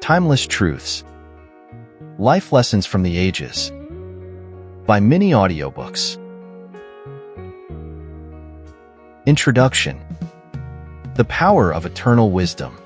Timeless Truths. Life Lessons from the Ages. By many audiobooks. Introduction. The Power of Eternal Wisdom.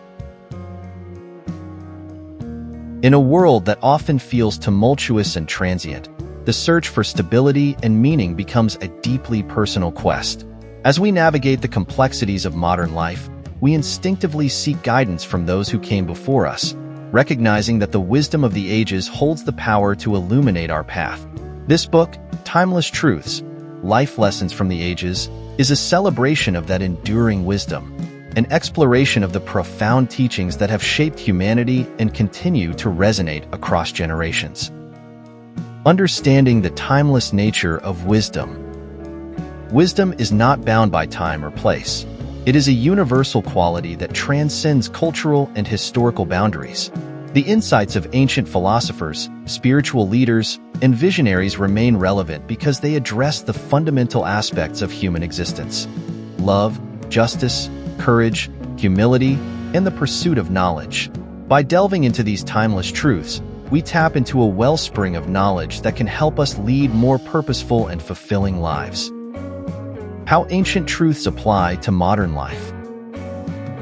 In a world that often feels tumultuous and transient, the search for stability and meaning becomes a deeply personal quest. As we navigate the complexities of modern life, we instinctively seek guidance from those who came before us, recognizing that the wisdom of the ages holds the power to illuminate our path. This book, Timeless Truths, Life Lessons from the Ages, is a celebration of that enduring wisdom, an exploration of the profound teachings that have shaped humanity and continue to resonate across generations. Understanding the timeless nature of wisdom. Wisdom is not bound by time or place. It is a universal quality that transcends cultural and historical boundaries. The insights of ancient philosophers, spiritual leaders, and visionaries remain relevant because they address the fundamental aspects of human existence: love, justice, courage, humility, and the pursuit of knowledge. By delving into these timeless truths, we tap into a wellspring of knowledge that can help us lead more purposeful and fulfilling lives. How ancient truths apply to modern life.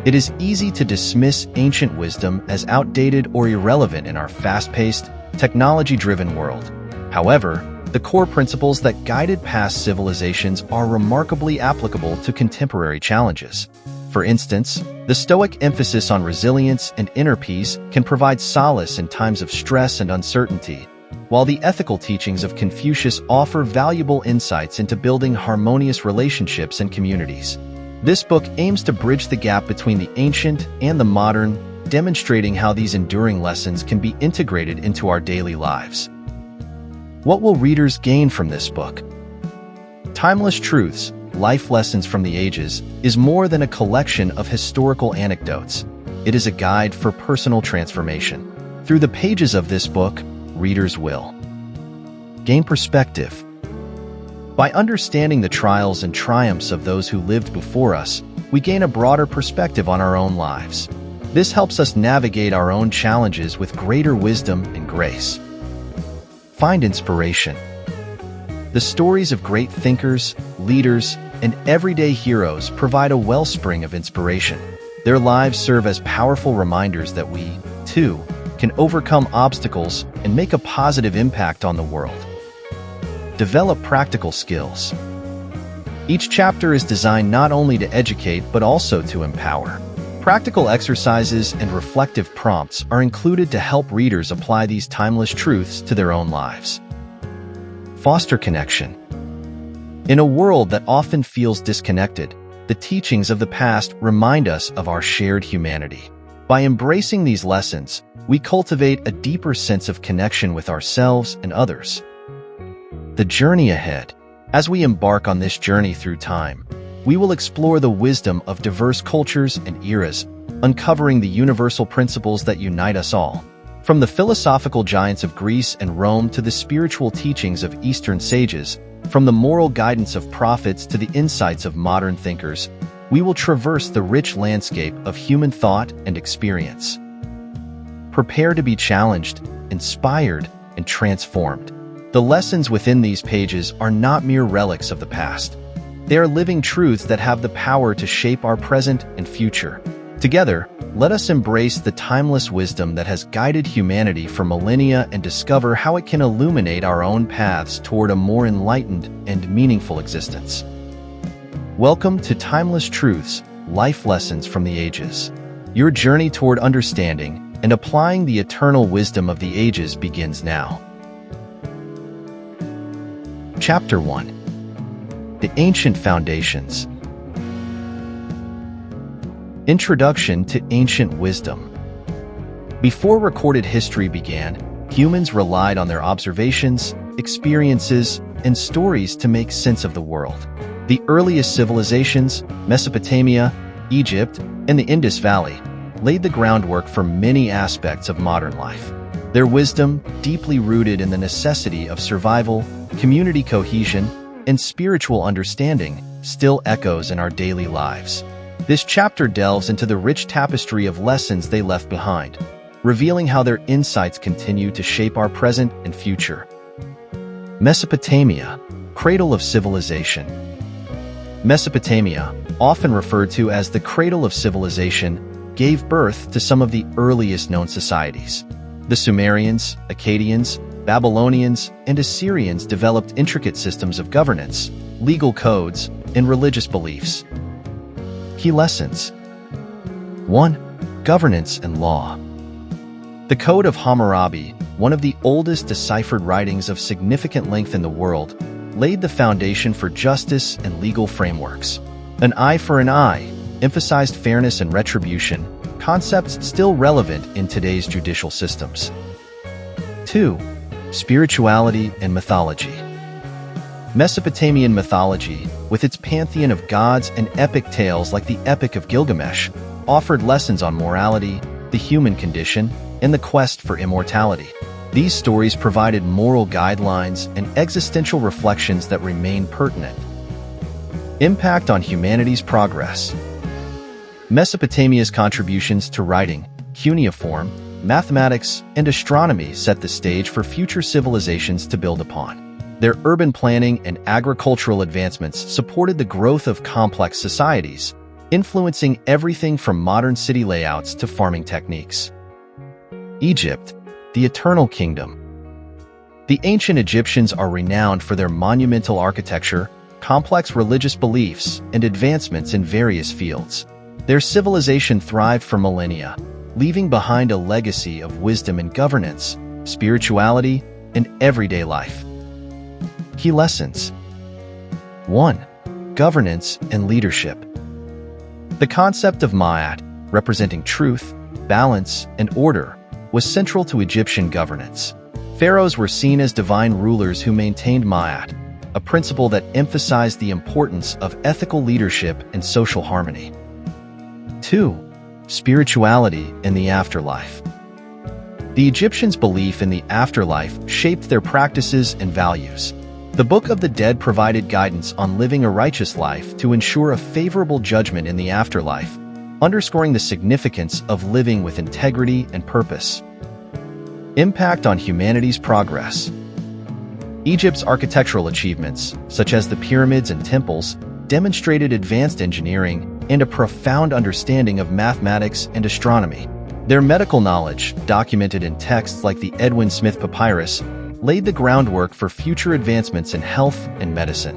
It is easy to dismiss ancient wisdom as outdated or irrelevant in our fast-paced, technology-driven world. However, the core principles that guided past civilizations are remarkably applicable to contemporary challenges. For instance, the Stoic emphasis on resilience and inner peace can provide solace in times of stress and uncertainty, while the ethical teachings of Confucius offer valuable insights into building harmonious relationships and communities. This book aims to bridge the gap between the ancient and the modern, demonstrating how these enduring lessons can be integrated into our daily lives. What will readers gain from this book? Timeless Truths, Life Lessons from the Ages is more than a collection of historical anecdotes. It is a guide for personal transformation. Through the pages of this book, readers will gain perspective. By understanding the trials and triumphs of those who lived before us, we gain a broader perspective on our own lives. This helps us navigate our own challenges with greater wisdom and grace. Find inspiration. The stories of great thinkers, leaders, and everyday heroes provide a wellspring of inspiration. Their lives serve as powerful reminders that we, too, can overcome obstacles and make a positive impact on the world. Develop practical skills. Each chapter is designed not only to educate but also to empower. Practical exercises and reflective prompts are included to help readers apply these timeless truths to their own lives. Foster connection. In a world that often feels disconnected, the teachings of the past remind us of our shared humanity. By embracing these lessons, we cultivate a deeper sense of connection with ourselves and others. The journey ahead. As we embark on this journey through time, we will explore the wisdom of diverse cultures and eras, uncovering the universal principles that unite us all. From the philosophical giants of Greece and Rome to the spiritual teachings of Eastern sages, from the moral guidance of prophets to the insights of modern thinkers, we will traverse the rich landscape of human thought and experience. Prepare to be challenged, inspired, and transformed. The lessons within these pages are not mere relics of the past. They are living truths that have the power to shape our present and future. Together, let us embrace the timeless wisdom that has guided humanity for millennia and discover how it can illuminate our own paths toward a more enlightened and meaningful existence. Welcome to Timeless Truths, Life Lessons from the Ages. Your journey toward understanding and applying the eternal wisdom of the ages begins now. Chapter 1. The Ancient Foundations. Introduction to Ancient Wisdom. Before recorded history began, humans relied on their observations, experiences, and stories to make sense of the world. The earliest civilizations, Mesopotamia, Egypt, and the Indus Valley, laid the groundwork for many aspects of modern life. Their wisdom, deeply rooted in the necessity of survival, community cohesion, and spiritual understanding, still echoes in our daily lives. This chapter delves into the rich tapestry of lessons they left behind, revealing how their insights continue to shape our present and future. Mesopotamia, cradle of civilization. Mesopotamia, often referred to as the cradle of civilization, gave birth to some of the earliest known societies. The Sumerians, Akkadians, Babylonians, and Assyrians developed intricate systems of governance, legal codes, and religious beliefs. Key lessons. 1. Governance and law. The Code of Hammurabi, one of the oldest deciphered writings of significant length in the world, laid the foundation for justice and legal frameworks. An eye for an eye emphasized fairness and retribution, concepts still relevant in today's judicial systems. 2. Spirituality and mythology. Mesopotamian mythology, with its pantheon of gods and epic tales like the Epic of Gilgamesh, offered lessons on morality, the human condition, and the quest for immortality. These stories provided moral guidelines and existential reflections that remain pertinent. Impact on humanity's progress. Mesopotamia's contributions to writing, cuneiform, mathematics, and astronomy set the stage for future civilizations to build upon. Their urban planning and agricultural advancements supported the growth of complex societies, influencing everything from modern city layouts to farming techniques. Egypt, the Eternal Kingdom. The ancient Egyptians are renowned for their monumental architecture, complex religious beliefs, and advancements in various fields. Their civilization thrived for millennia, leaving behind a legacy of wisdom in governance, spirituality, and everyday life. Key lessons. 1. Governance and leadership. The concept of Ma'at, representing truth, balance, and order, was central to Egyptian governance. Pharaohs were seen as divine rulers who maintained Ma'at, a principle that emphasized the importance of ethical leadership and social harmony. 2. Spirituality and the afterlife. The Egyptians' belief in the afterlife shaped their practices and values. The Book of the Dead provided guidance on living a righteous life to ensure a favorable judgment in the afterlife, underscoring the significance of living with integrity and purpose. Impact on humanity's progress. Egypt's architectural achievements, such as the pyramids and temples, demonstrated advanced engineering and a profound understanding of mathematics and astronomy. Their medical knowledge, documented in texts like the Edwin Smith Papyrus, laid the groundwork for future advancements in health and medicine.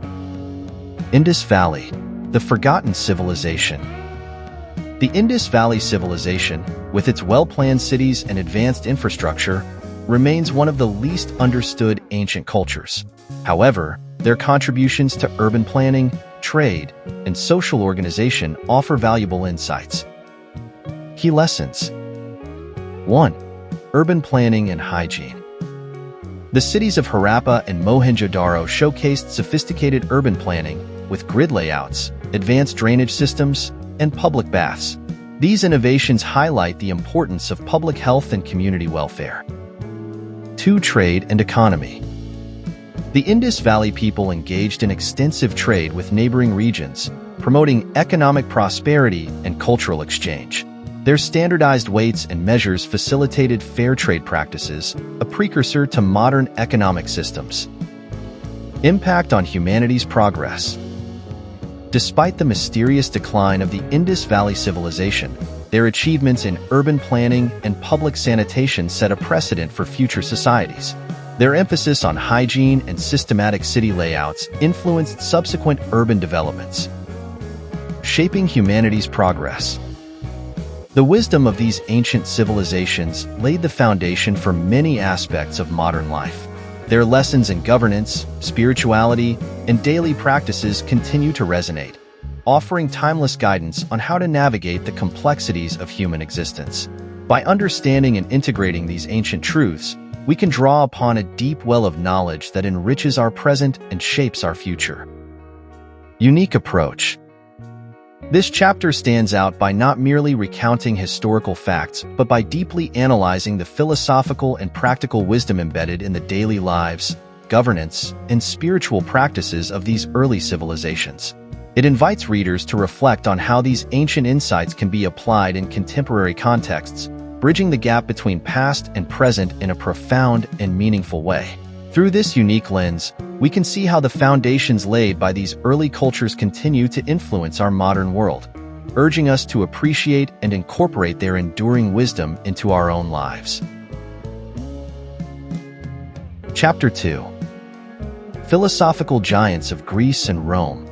Indus Valley, the forgotten civilization. The Indus Valley civilization, with its well-planned cities and advanced infrastructure, remains one of the least understood ancient cultures. However, their contributions to urban planning, trade, and social organization offer valuable insights. Key lessons. 1. Urban planning and hygiene. The cities of Harappa and Mohenjo-Daro showcased sophisticated urban planning with grid layouts, advanced drainage systems, and public baths. These innovations highlight the importance of public health and community welfare. 2. Trade and economy. The Indus Valley people engaged in extensive trade with neighboring regions, promoting economic prosperity and cultural exchange. Their standardized weights and measures facilitated fair trade practices, a precursor to modern economic systems. Impact on humanity's progress. Despite the mysterious decline of the Indus Valley civilization, their achievements in urban planning and public sanitation set a precedent for future societies. Their emphasis on hygiene and systematic city layouts influenced subsequent urban developments. Shaping humanity's progress. The wisdom of these ancient civilizations laid the foundation for many aspects of modern life. Their lessons in governance, spirituality, and daily practices continue to resonate, offering timeless guidance on how to navigate the complexities of human existence. By understanding and integrating these ancient truths, we can draw upon a deep well of knowledge that enriches our present and shapes our future. Unique approach. This chapter stands out by not merely recounting historical facts, but by deeply analyzing the philosophical and practical wisdom embedded in the daily lives, governance, and spiritual practices of these early civilizations. It invites readers to reflect on how these ancient insights can be applied in contemporary contexts, bridging the gap between past and present in a profound and meaningful way. Through this unique lens, we can see how the foundations laid by these early cultures continue to influence our modern world, urging us to appreciate and incorporate their enduring wisdom into our own lives. Chapter 2: Philosophical Giants of Greece and Rome.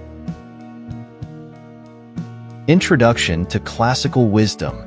Introduction to Classical Wisdom.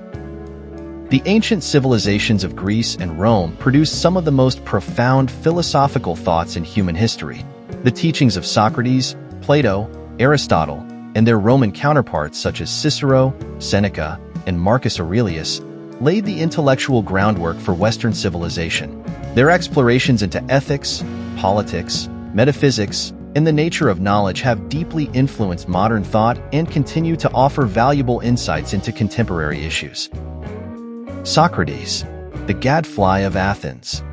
The ancient civilizations of Greece and Rome produced some of the most profound philosophical thoughts in human history. The teachings of Socrates, Plato, Aristotle, and their Roman counterparts such as Cicero, Seneca, and Marcus Aurelius laid the intellectual groundwork for Western civilization. Their explorations into ethics, politics, metaphysics, and the nature of knowledge have deeply influenced modern thought and continue to offer valuable insights into contemporary issues. Socrates, the gadfly of Athens.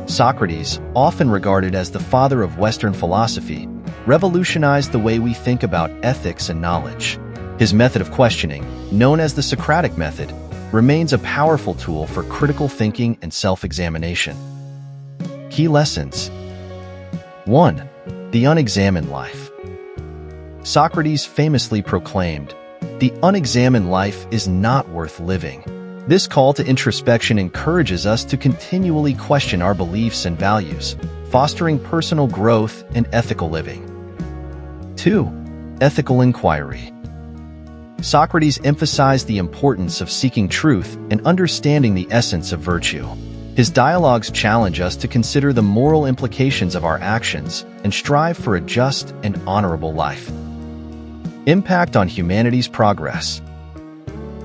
Socrates, often regarded as the father of Western philosophy, revolutionized the way we think about ethics and knowledge. His method of questioning, known as the Socratic method, remains a powerful tool for critical thinking and self-examination. Key lessons. 1. The unexamined life. Socrates famously proclaimed, "The unexamined life is not worth living." This call to introspection encourages us to continually question our beliefs and values, fostering personal growth and ethical living. 2. Ethical inquiry. Socrates emphasized the importance of seeking truth and understanding the essence of virtue. His dialogues challenge us to consider the moral implications of our actions and strive for a just and honorable life. Impact on humanity's progress.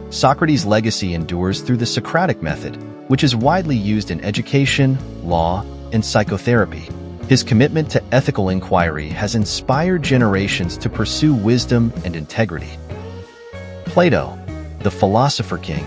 Socrates' legacy endures through the Socratic method, which is widely used in education, law, and psychotherapy. His commitment to ethical inquiry has inspired generations to pursue wisdom and integrity. Plato, the philosopher king.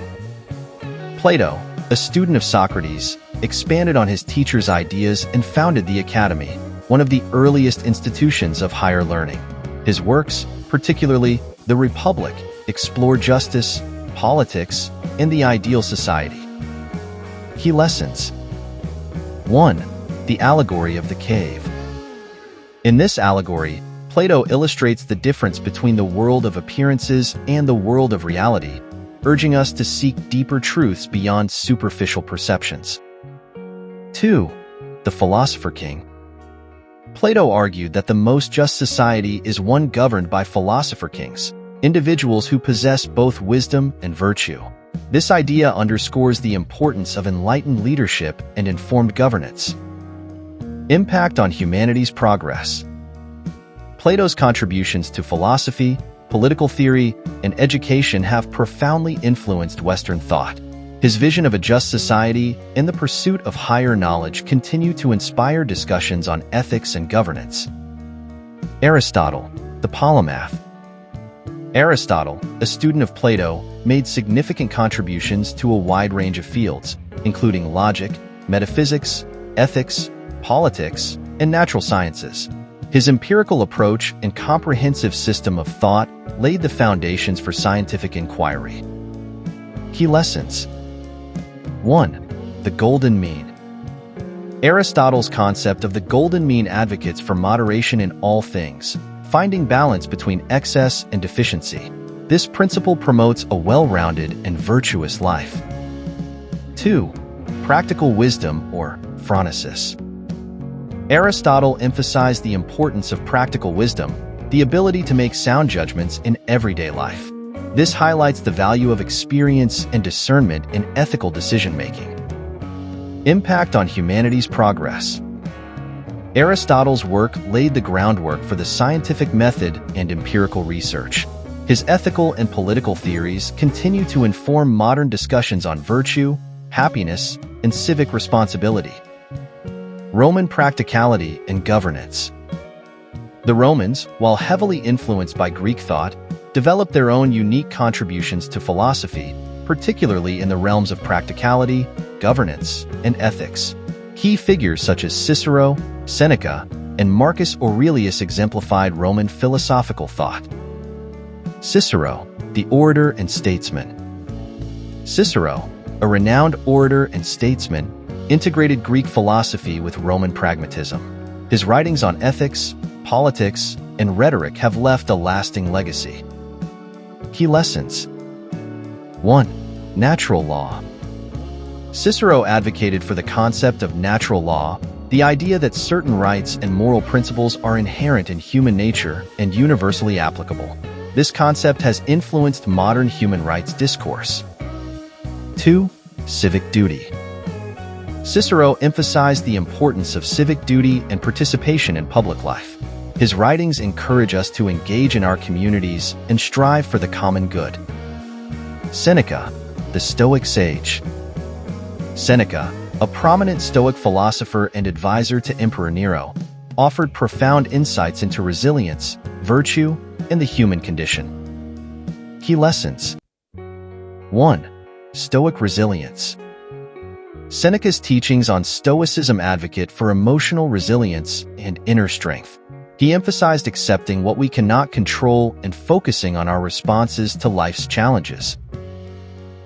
Plato, a student of Socrates, expanded on his teacher's ideas and founded the Academy, one of the earliest institutions of higher learning. His works, particularly The Republic, explore justice, politics, and the ideal society. Key lessons. 1. The allegory of the cave. In this allegory, Plato illustrates the difference between the world of appearances and the world of reality, urging us to seek deeper truths beyond superficial perceptions. 2. The philosopher king. Plato argued that the most just society is one governed by philosopher kings, individuals who possess both wisdom and virtue. This idea underscores the importance of enlightened leadership and informed governance. Impact on humanity's progress. Plato's contributions to philosophy, political theory, and education have profoundly influenced Western thought. His vision of a just society and the pursuit of higher knowledge continue to inspire discussions on ethics and governance. Aristotle, the polymath. Aristotle, a student of Plato, made significant contributions to a wide range of fields, including logic, metaphysics, ethics, politics, and natural sciences. His empirical approach and comprehensive system of thought laid the foundations for scientific inquiry. Key lessons. 1. The golden mean. Aristotle's concept of the golden mean advocates for moderation in all things, finding balance between excess and deficiency. This principle promotes a well-rounded and virtuous life. 2. Practical wisdom, or phronesis. Aristotle emphasized the importance of practical wisdom, the ability to make sound judgments in everyday life. This highlights the value of experience and discernment in ethical decision-making. Impact on humanity's progress. Aristotle's work laid the groundwork for the scientific method and empirical research. His ethical and political theories continue to inform modern discussions on virtue, happiness, and civic responsibility. Roman practicality and governance. The Romans, while heavily influenced by Greek thought, developed their own unique contributions to philosophy, particularly in the realms of practicality, governance, and ethics. Key figures such as Cicero, Seneca, and Marcus Aurelius exemplified Roman philosophical thought. Cicero, the orator and statesman. Cicero, a renowned orator and statesman, integrated Greek philosophy with Roman pragmatism. His writings on ethics, politics, and rhetoric have left a lasting legacy. Key lessons. 1. Natural law. Cicero advocated for the concept of natural law, the idea that certain rights and moral principles are inherent in human nature and universally applicable. This concept has influenced modern human rights discourse. 2. Civic duty. Cicero emphasized the importance of civic duty and participation in public life. His writings encourage us to engage in our communities and strive for the common good. Seneca, the Stoic sage. Seneca, a prominent Stoic philosopher and advisor to Emperor Nero, offered profound insights into resilience, virtue, and the human condition. Key lessons. 1. Stoic resilience. Seneca's teachings on Stoicism advocate for emotional resilience and inner strength. He emphasized accepting what we cannot control and focusing on our responses to life's challenges.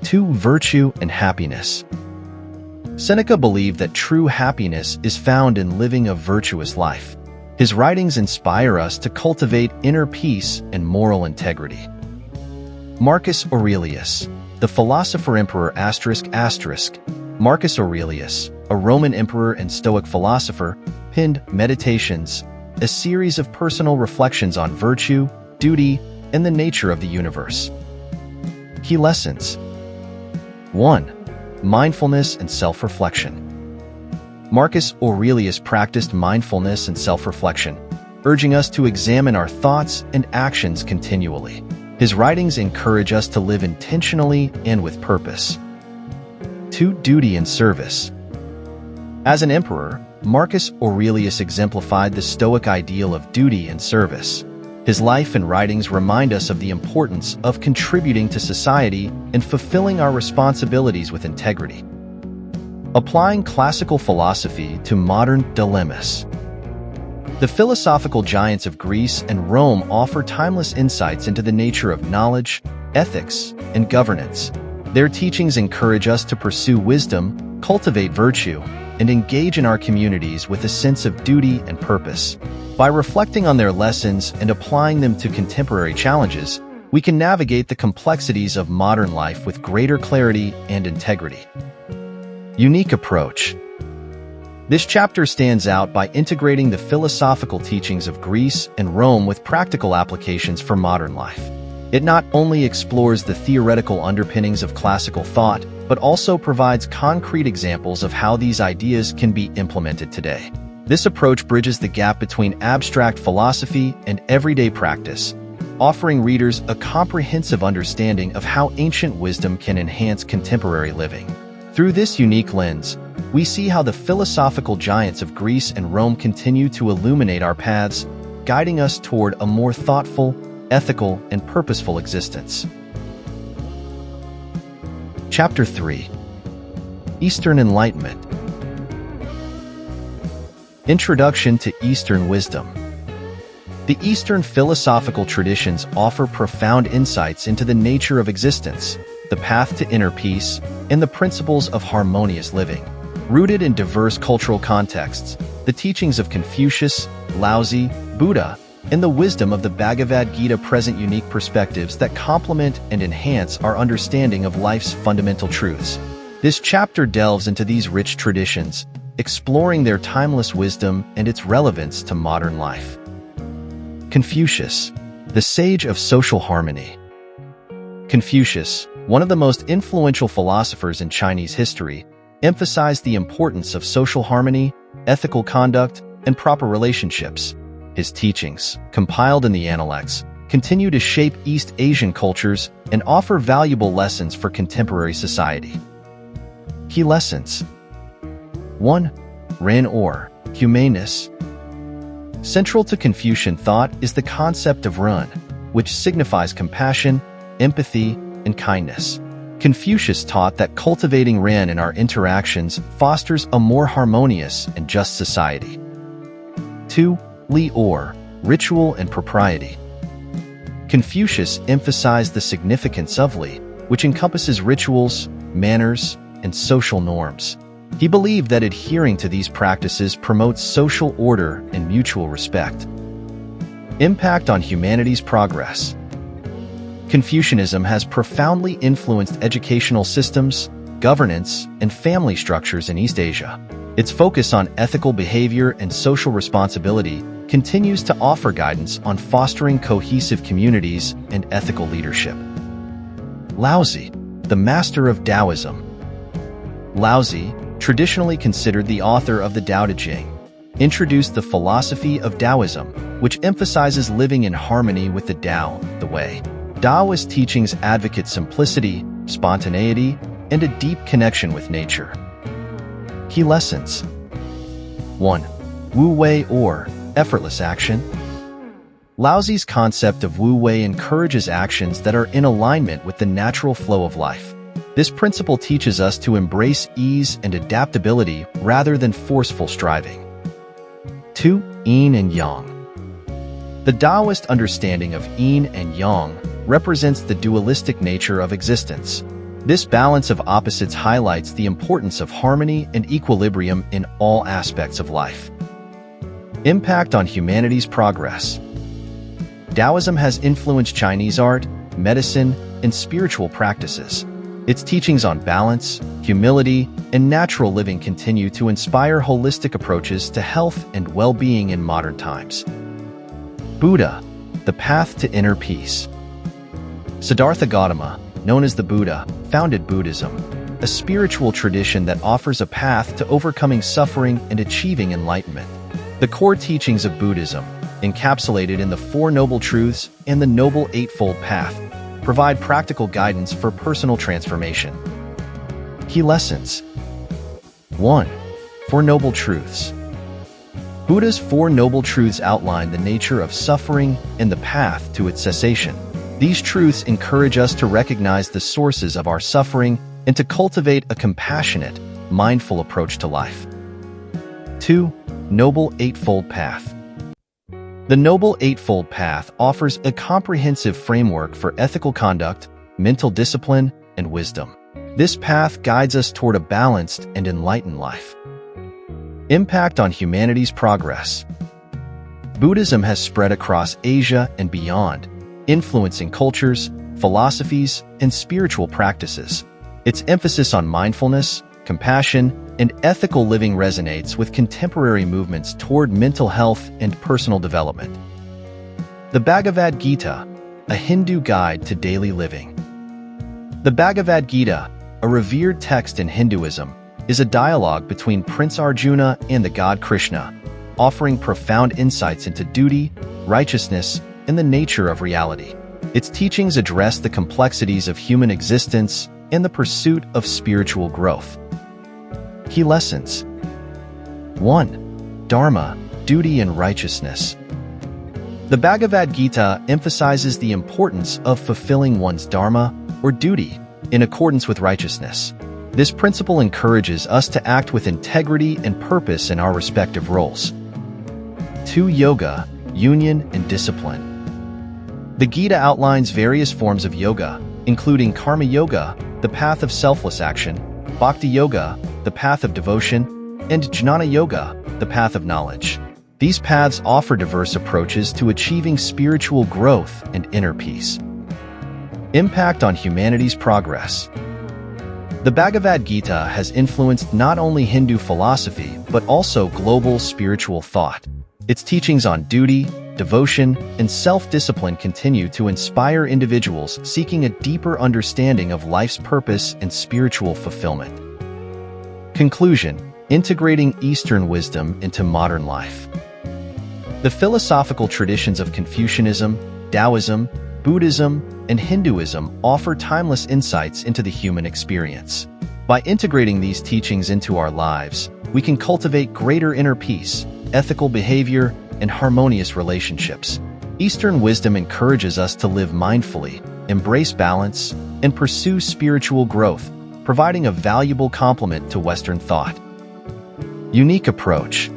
2. Virtue and happiness. Seneca believed that true happiness is found in living a virtuous life. His writings inspire us to cultivate inner peace and moral integrity. Marcus Aurelius, the philosopher-emperor ***. Marcus Aurelius, a Roman emperor and Stoic philosopher, penned Meditations, a series of personal reflections on virtue, duty, and the nature of the universe. Key lessons. 1. Mindfulness and self-reflection. Marcus Aurelius practiced mindfulness and self-reflection, urging us to examine our thoughts and actions continually. His writings encourage us to live intentionally and with purpose. 2. Duty and service. As an emperor, Marcus Aurelius exemplified the Stoic ideal of duty and service. His life and writings remind us of the importance of contributing to society and fulfilling our responsibilities with integrity. Applying classical philosophy to modern dilemmas. The philosophical giants of Greece and Rome offer timeless insights into the nature of knowledge, ethics, and governance. Their teachings encourage us to pursue wisdom, cultivate virtue, and engage in our communities with a sense of duty and purpose. By reflecting on their lessons and applying them to contemporary challenges, we can navigate the complexities of modern life with greater clarity and integrity. Unique approach. This chapter stands out by integrating the philosophical teachings of Greece and Rome with practical applications for modern life. It not only explores the theoretical underpinnings of classical thought, but also provides concrete examples of how these ideas can be implemented today. This approach bridges the gap between abstract philosophy and everyday practice, offering readers a comprehensive understanding of how ancient wisdom can enhance contemporary living. Through this unique lens, we see how the philosophical giants of Greece and Rome continue to illuminate our paths, guiding us toward a more thoughtful, ethical, and purposeful existence. Chapter 3. Eastern Enlightenment. Introduction to Eastern Wisdom. The Eastern philosophical traditions offer profound insights into the nature of existence, the path to inner peace, and the principles of harmonious living. Rooted in diverse cultural contexts, the teachings of Confucius, Laozi, Buddha, and the wisdom of the Bhagavad Gita present unique perspectives that complement and enhance our understanding of life's fundamental truths. This chapter delves into these rich traditions, exploring their timeless wisdom and its relevance to modern life. Confucius, the sage of social harmony. Confucius, one of the most influential philosophers in Chinese history, emphasized the importance of social harmony, ethical conduct, and proper relationships. His teachings, compiled in the Analects, continue to shape East Asian cultures and offer valuable lessons for contemporary society. Key lessons. 1. Ren or humaneness. Central to Confucian thought is the concept of Ren, which signifies compassion, empathy, and kindness. Confucius taught that cultivating Ren in our interactions fosters a more harmonious and just society. 2. Li or ritual and propriety. Confucius emphasized the significance of Li, which encompasses rituals, manners, and social norms. He believed that adhering to these practices promotes social order and mutual respect. Impact on humanity's progress. Confucianism has profoundly influenced educational systems, governance, and family structures in East Asia. Its focus on ethical behavior and social responsibility continues to offer guidance on fostering cohesive communities and ethical leadership. Laozi, the master of Taoism. Laozi, traditionally considered the author of the Tao Te Ching, introduced the philosophy of Taoism, which emphasizes living in harmony with the Tao, the way. Taoist teachings advocate simplicity, spontaneity, and a deep connection with nature. Key lessons. 1. Wu Wei, or effortless action. Laozi's concept of Wu Wei encourages actions that are in alignment with the natural flow of life. This principle teaches us to embrace ease and adaptability rather than forceful striving. 2. Yin and Yang. The Taoist understanding of yin and yang represents the dualistic nature of existence. This balance of opposites highlights the importance of harmony and equilibrium in all aspects of life. Impact on humanity's progress. Taoism has influenced Chinese art, medicine, and spiritual practices. Its teachings on balance, humility, and natural living continue to inspire holistic approaches to health and well-being in modern times. Buddha, the path to inner peace. Siddhartha Gautama, known as the Buddha, founded Buddhism, a spiritual tradition that offers a path to overcoming suffering and achieving enlightenment. The core teachings of Buddhism, encapsulated in the Four Noble Truths and the Noble Eightfold Path, provide practical guidance for personal transformation. Key lessons. 1. Four Noble Truths. Buddha's Four Noble Truths outline the nature of suffering and the path to its cessation. These truths encourage us to recognize the sources of our suffering and to cultivate a compassionate, mindful approach to life. 2. Noble Eightfold Path. The Noble Eightfold Path offers a comprehensive framework for ethical conduct, mental discipline, and wisdom. This path guides us toward a balanced and enlightened life. Impact on humanity's progress. Buddhism has spread across Asia and beyond, influencing cultures, philosophies, and spiritual practices. Its emphasis on mindfulness, compassion, and ethical living resonates with contemporary movements toward mental health and personal development. The Bhagavad Gita, a Hindu guide to daily living. The Bhagavad Gita, a revered text in Hinduism, is a dialogue between Prince Arjuna and the god Krishna, offering profound insights into duty, righteousness, and the nature of reality. Its teachings address the complexities of human existence and the pursuit of spiritual growth. Key lessons. 1. Dharma, duty and righteousness. The Bhagavad Gita emphasizes the importance of fulfilling one's dharma, or duty, in accordance with righteousness. This principle encourages us to act with integrity and purpose in our respective roles. 2. Yoga, union and discipline. The Gita outlines various forms of yoga, including Karma Yoga, the path of selfless action, Bhakti Yoga, the path of devotion, and Jnana Yoga, the path of knowledge. These paths offer diverse approaches to achieving spiritual growth and inner peace. Impact on humanity's progress. The Bhagavad Gita has influenced not only Hindu philosophy, but also global spiritual thought. Its teachings on duty, devotion, and self-discipline continue to inspire individuals seeking a deeper understanding of life's purpose and spiritual fulfillment. Conclusion: integrating Eastern wisdom into modern life. The philosophical traditions of Confucianism, Taoism, Buddhism, and Hinduism offer timeless insights into the human experience. By integrating these teachings into our lives, we can cultivate greater inner peace, ethical behavior, and harmonious relationships. Eastern wisdom encourages us to live mindfully, embrace balance, and pursue spiritual growth, providing a valuable complement to Western thought. Unique approach.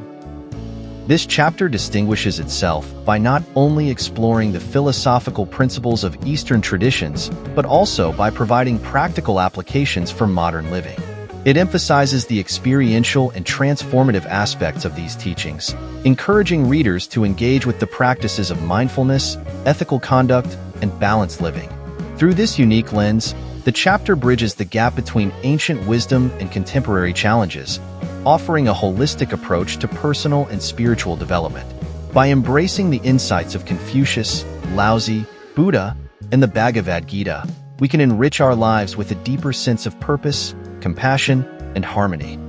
This chapter distinguishes itself by not only exploring the philosophical principles of Eastern traditions, but also by providing practical applications for modern living. It emphasizes the experiential and transformative aspects of these teachings, encouraging readers to engage with the practices of mindfulness, ethical conduct, and balanced living. Through this unique lens, the chapter bridges the gap between ancient wisdom and contemporary challenges, offering a holistic approach to personal and spiritual development. By embracing the insights of Confucius, Laozi, Buddha, and the Bhagavad Gita, we can enrich our lives with a deeper sense of purpose, compassion, and harmony.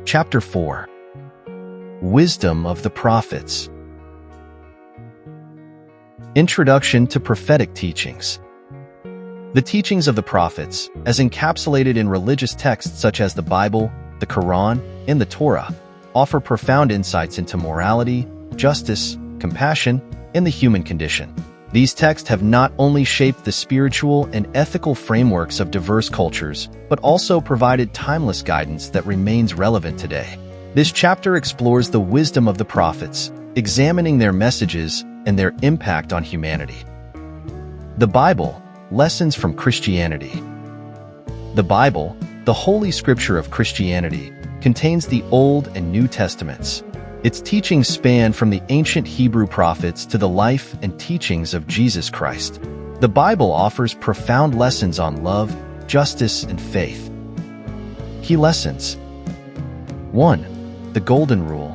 Chapter 4. Wisdom of the Prophets. Introduction to Prophetic Teachings. The teachings of the prophets, as encapsulated in religious texts such as the Bible, the Quran, and the Torah, offer profound insights into morality, justice, compassion, and the human condition. These texts have not only shaped the spiritual and ethical frameworks of diverse cultures, but also provided timeless guidance that remains relevant today. This chapter explores the wisdom of the prophets, examining their messages and their impact on humanity. The Bible, lessons from Christianity. The Bible, the Holy Scripture of Christianity, contains the Old and New Testaments. Its teachings span from the ancient Hebrew prophets to the life and teachings of Jesus Christ. The Bible offers profound lessons on love, justice, and faith. Key lessons. 1. The Golden Rule.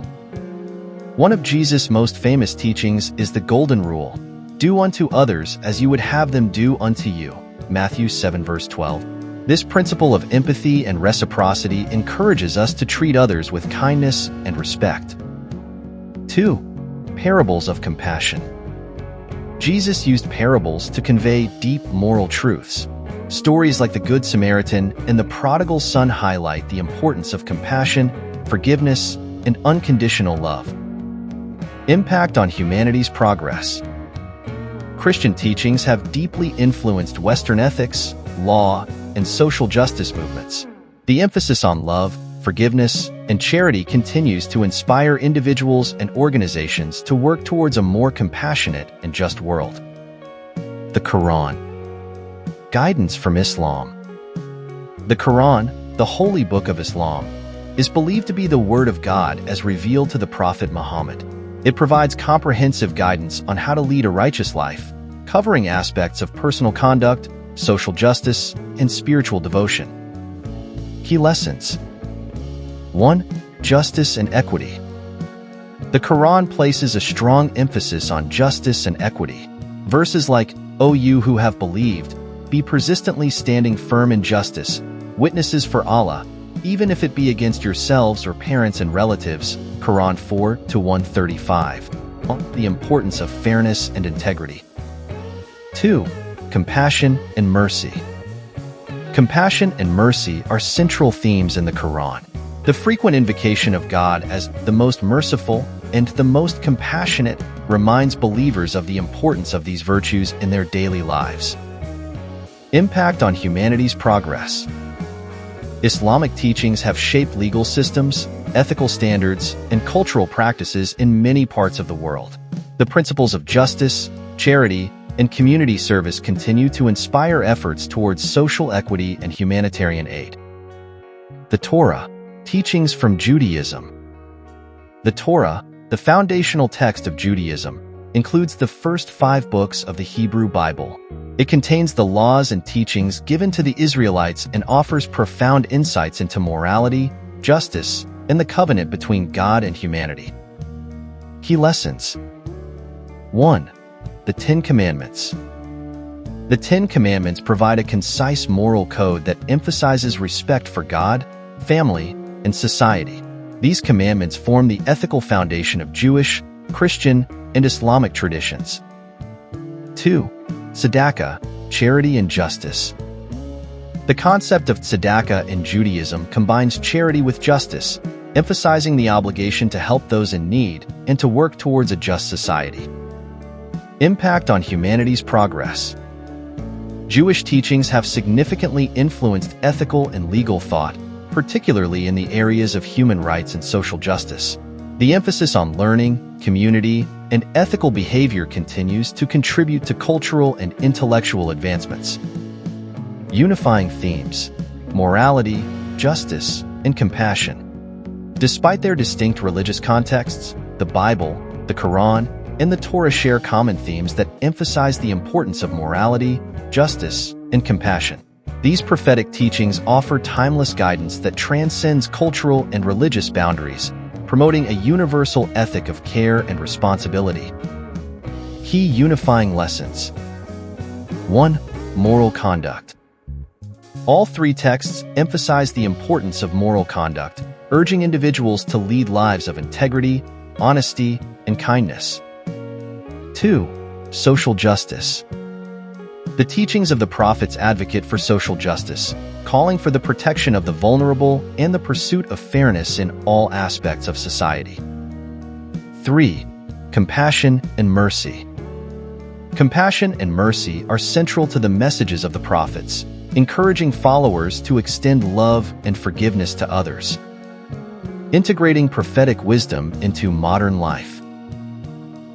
One of Jesus' most famous teachings is the Golden Rule: do unto others as you would have them do unto you. Matthew 7 verse 12. This principle of empathy and reciprocity encourages us to treat others with kindness and respect. 2. Parables of compassion. Jesus used parables to convey deep moral truths. Stories like the Good Samaritan and the Prodigal Son highlight the importance of compassion, forgiveness, and unconditional love. Impact on humanity's progress. Christian teachings have deeply influenced Western ethics, law, and social justice movements. The emphasis on love, forgiveness, and charity continues to inspire individuals and organizations to work towards a more compassionate and just world. The Quran. Guidance from Islam. The Quran, the holy book of Islam, is believed to be the word of God as revealed to the Prophet Muhammad. It provides comprehensive guidance on how to lead a righteous life, covering aspects of personal conduct, social justice, and spiritual devotion. Key lessons. 1. Justice and equity. The Quran places a strong emphasis on justice and equity. Verses like, "O you who have believed, be persistently standing firm in justice, witnesses for Allah, even if it be against yourselves or parents and relatives." Quran 4-135. The importance of fairness and integrity. 2. Compassion and mercy. Compassion and mercy are central themes in the Quran. The frequent invocation of God as the most merciful and the most compassionate reminds believers of the importance of these virtues in their daily lives. Impact on humanity's progress. Islamic teachings have shaped legal systems, ethical standards, and cultural practices in many parts of the world. The principles of justice, charity, and community service continue to inspire efforts towards social equity and humanitarian aid. The Torah. Teachings from Judaism. The Torah, the foundational text of Judaism, includes the first 5 books of the Hebrew Bible. It contains the laws and teachings given to the Israelites and offers profound insights into morality, justice, and the covenant between God and humanity. Key lessons. 1. The 10 Commandments. The 10 Commandments provide a concise moral code that emphasizes respect for God, family, and society. These commandments form the ethical foundation of Jewish, Christian, and Islamic traditions. 2. Tzedakah, charity and justice. The concept of tzedakah in Judaism combines charity with justice, emphasizing the obligation to help those in need and to work towards a just society. Impact on humanity's progress. Jewish teachings have significantly influenced ethical and legal thought, particularly in the areas of human rights and social justice. The emphasis on learning, community, and ethical behavior continues to contribute to cultural and intellectual advancements. Unifying themes: morality, justice, and compassion. Despite their distinct religious contexts, the Bible, the Quran, and the Torah share common themes that emphasize the importance of morality, justice, and compassion. These prophetic teachings offer timeless guidance that transcends cultural and religious boundaries, promoting a universal ethic of care and responsibility. Key unifying lessons. 1. Moral conduct. All three texts emphasize the importance of moral conduct, urging individuals to lead lives of integrity, honesty, and kindness. 2. Social justice. The teachings of the prophets advocate for social justice, calling for the protection of the vulnerable and the pursuit of fairness in all aspects of society. 3. Compassion and mercy. Compassion and mercy are central to the messages of the prophets, encouraging followers to extend love and forgiveness to others. Integrating prophetic wisdom into modern life.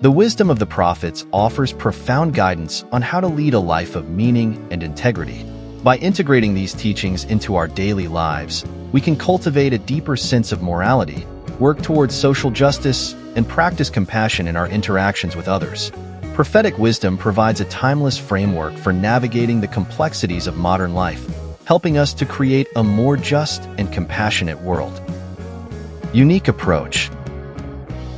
The wisdom of the prophets offers profound guidance on how to lead a life of meaning and integrity. By integrating these teachings into our daily lives, we can cultivate a deeper sense of morality, work towards social justice, and practice compassion in our interactions with others. Prophetic wisdom provides a timeless framework for navigating the complexities of modern life, helping us to create a more just and compassionate world. Unique approach.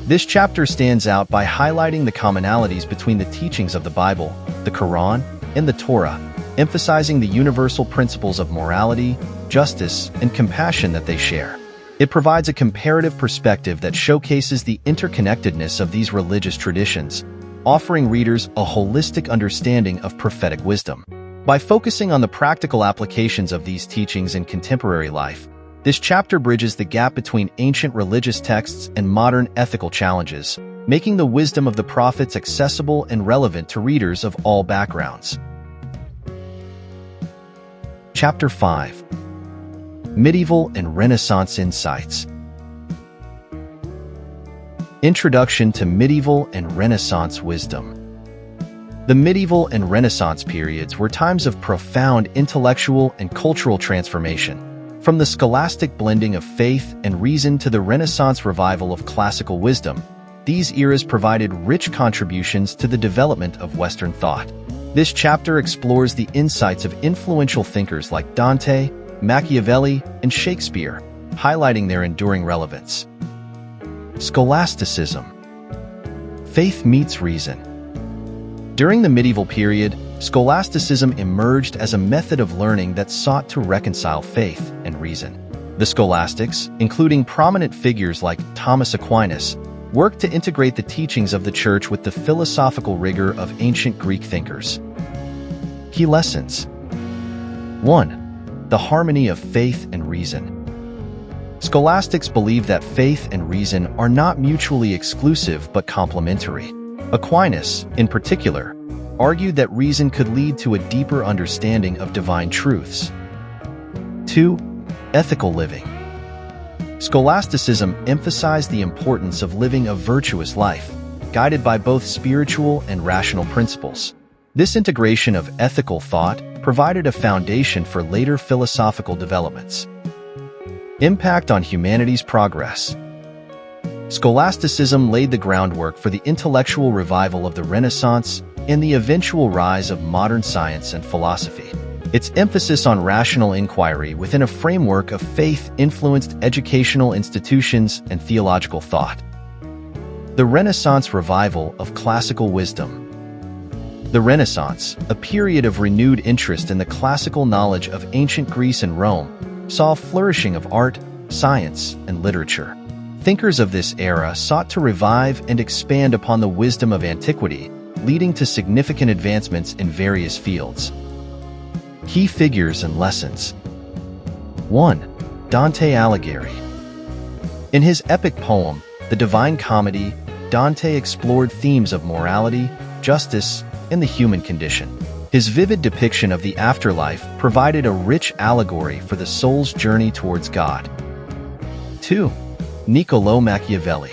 This chapter stands out by highlighting the commonalities between the teachings of the Bible, the Quran, and the Torah, emphasizing the universal principles of morality, justice, and compassion that they share. It provides a comparative perspective that showcases the interconnectedness of these religious traditions, offering readers a holistic understanding of prophetic wisdom. By focusing on the practical applications of these teachings in contemporary life, this chapter bridges the gap between ancient religious texts and modern ethical challenges, making the wisdom of the prophets accessible and relevant to readers of all backgrounds. Chapter 5. Medieval and Renaissance Insights. Introduction to Medieval and Renaissance Wisdom. The medieval and Renaissance periods were times of profound intellectual and cultural transformation. From the scholastic blending of faith and reason to the Renaissance revival of classical wisdom, these eras provided rich contributions to the development of Western thought. This chapter explores the insights of influential thinkers like Dante, Machiavelli, and Shakespeare, highlighting their enduring relevance. Scholasticism. Faith meets reason. During the medieval period, scholasticism emerged as a method of learning that sought to reconcile faith and reason. The scholastics, including prominent figures like Thomas Aquinas, worked to integrate the teachings of the Church with the philosophical rigor of ancient Greek thinkers. Key lessons. 1. The harmony of faith and reason. Scholastics believed that faith and reason are not mutually exclusive but complementary. Aquinas, in particular, argued that reason could lead to a deeper understanding of divine truths. 2. Ethical living. Scholasticism emphasized the importance of living a virtuous life, guided by both spiritual and rational principles. This integration of ethical thought provided a foundation for later philosophical developments. Impact on humanity's progress. Scholasticism laid the groundwork for the intellectual revival of the Renaissance and the eventual rise of modern science and philosophy. Its emphasis on rational inquiry within a framework of faith influenced educational institutions and theological thought. The Renaissance revival of classical wisdom. The Renaissance, a period of renewed interest in the classical knowledge of ancient Greece and Rome, saw a flourishing of art, science, and literature. Thinkers of this era sought to revive and expand upon the wisdom of antiquity, leading to significant advancements in various fields. Key figures and lessons. 1. Dante Alighieri. In his epic poem, The Divine Comedy, Dante explored themes of morality, justice, and the human condition. His vivid depiction of the afterlife provided a rich allegory for the soul's journey towards God. 2. Niccolò Machiavelli.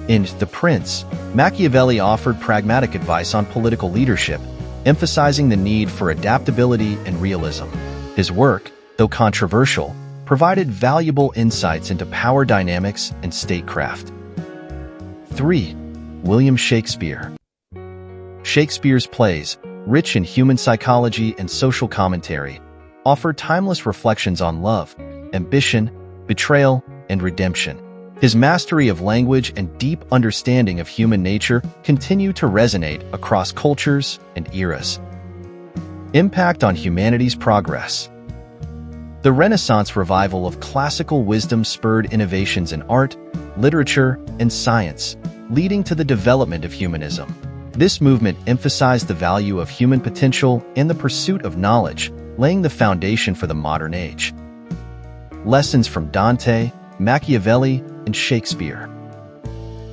In The Prince, Machiavelli offered pragmatic advice on political leadership, emphasizing the need for adaptability and realism. His work, though controversial, provided valuable insights into power dynamics and statecraft. 3. William Shakespeare. Shakespeare's plays, rich in human psychology and social commentary, offer timeless reflections on love, ambition, betrayal, and redemption. His mastery of language and deep understanding of human nature continue to resonate across cultures and eras. Impact on humanity's progress. The Renaissance revival of classical wisdom spurred innovations in art, literature, and science, leading to the development of humanism. This movement emphasized the value of human potential and the pursuit of knowledge, laying the foundation for the modern age. Lessons from Dante, Machiavelli, and Shakespeare.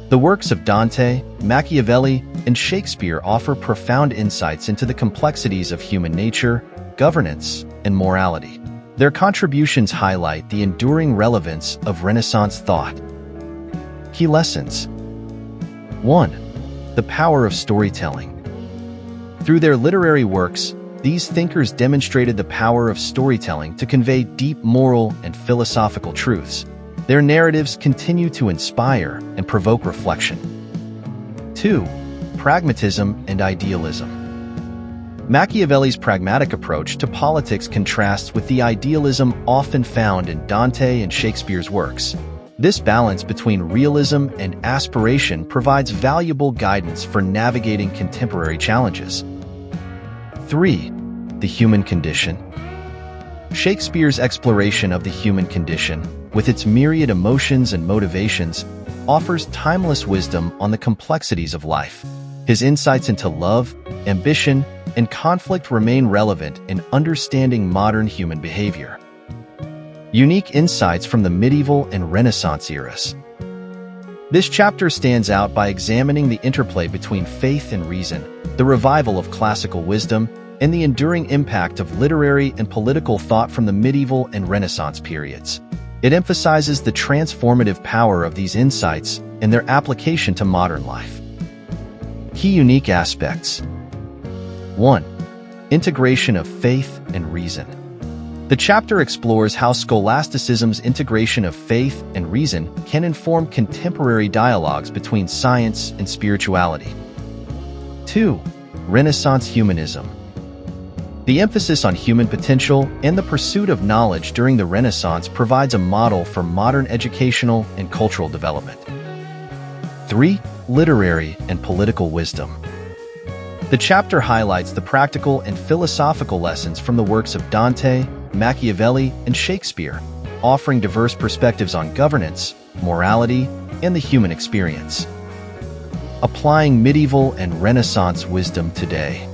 The works of Dante, Machiavelli, and Shakespeare offer profound insights into the complexities of human nature, governance, and morality. Their contributions highlight the enduring relevance of Renaissance thought. Key lessons. 1. The power of storytelling. Through their literary works, these thinkers demonstrated the power of storytelling to convey deep moral and philosophical truths. Their narratives continue to inspire and provoke reflection. 2. Pragmatism and idealism. Machiavelli's pragmatic approach to politics contrasts with the idealism often found in Dante and Shakespeare's works. This balance between realism and aspiration provides valuable guidance for navigating contemporary challenges. 3. The human condition. Shakespeare's exploration of the human condition, with its myriad emotions and motivations, offers timeless wisdom on the complexities of life. His insights into love, ambition, and conflict remain relevant in understanding modern human behavior. Unique insights from the medieval and Renaissance eras. This chapter stands out by examining the interplay between faith and reason, the revival of classical wisdom, and the enduring impact of literary and political thought from the medieval and Renaissance periods. It emphasizes the transformative power of these insights and their application to modern life. Key unique aspects. 1. Integration of faith and reason. The chapter explores how scholasticism's integration of faith and reason can inform contemporary dialogues between science and spirituality. 2. Renaissance humanism. The emphasis on human potential and the pursuit of knowledge during the Renaissance provides a model for modern educational and cultural development. 3. Literary and political wisdom. The chapter highlights the practical and philosophical lessons from the works of Dante, Machiavelli, and Shakespeare, offering diverse perspectives on governance, morality, and the human experience. Applying medieval and Renaissance wisdom today.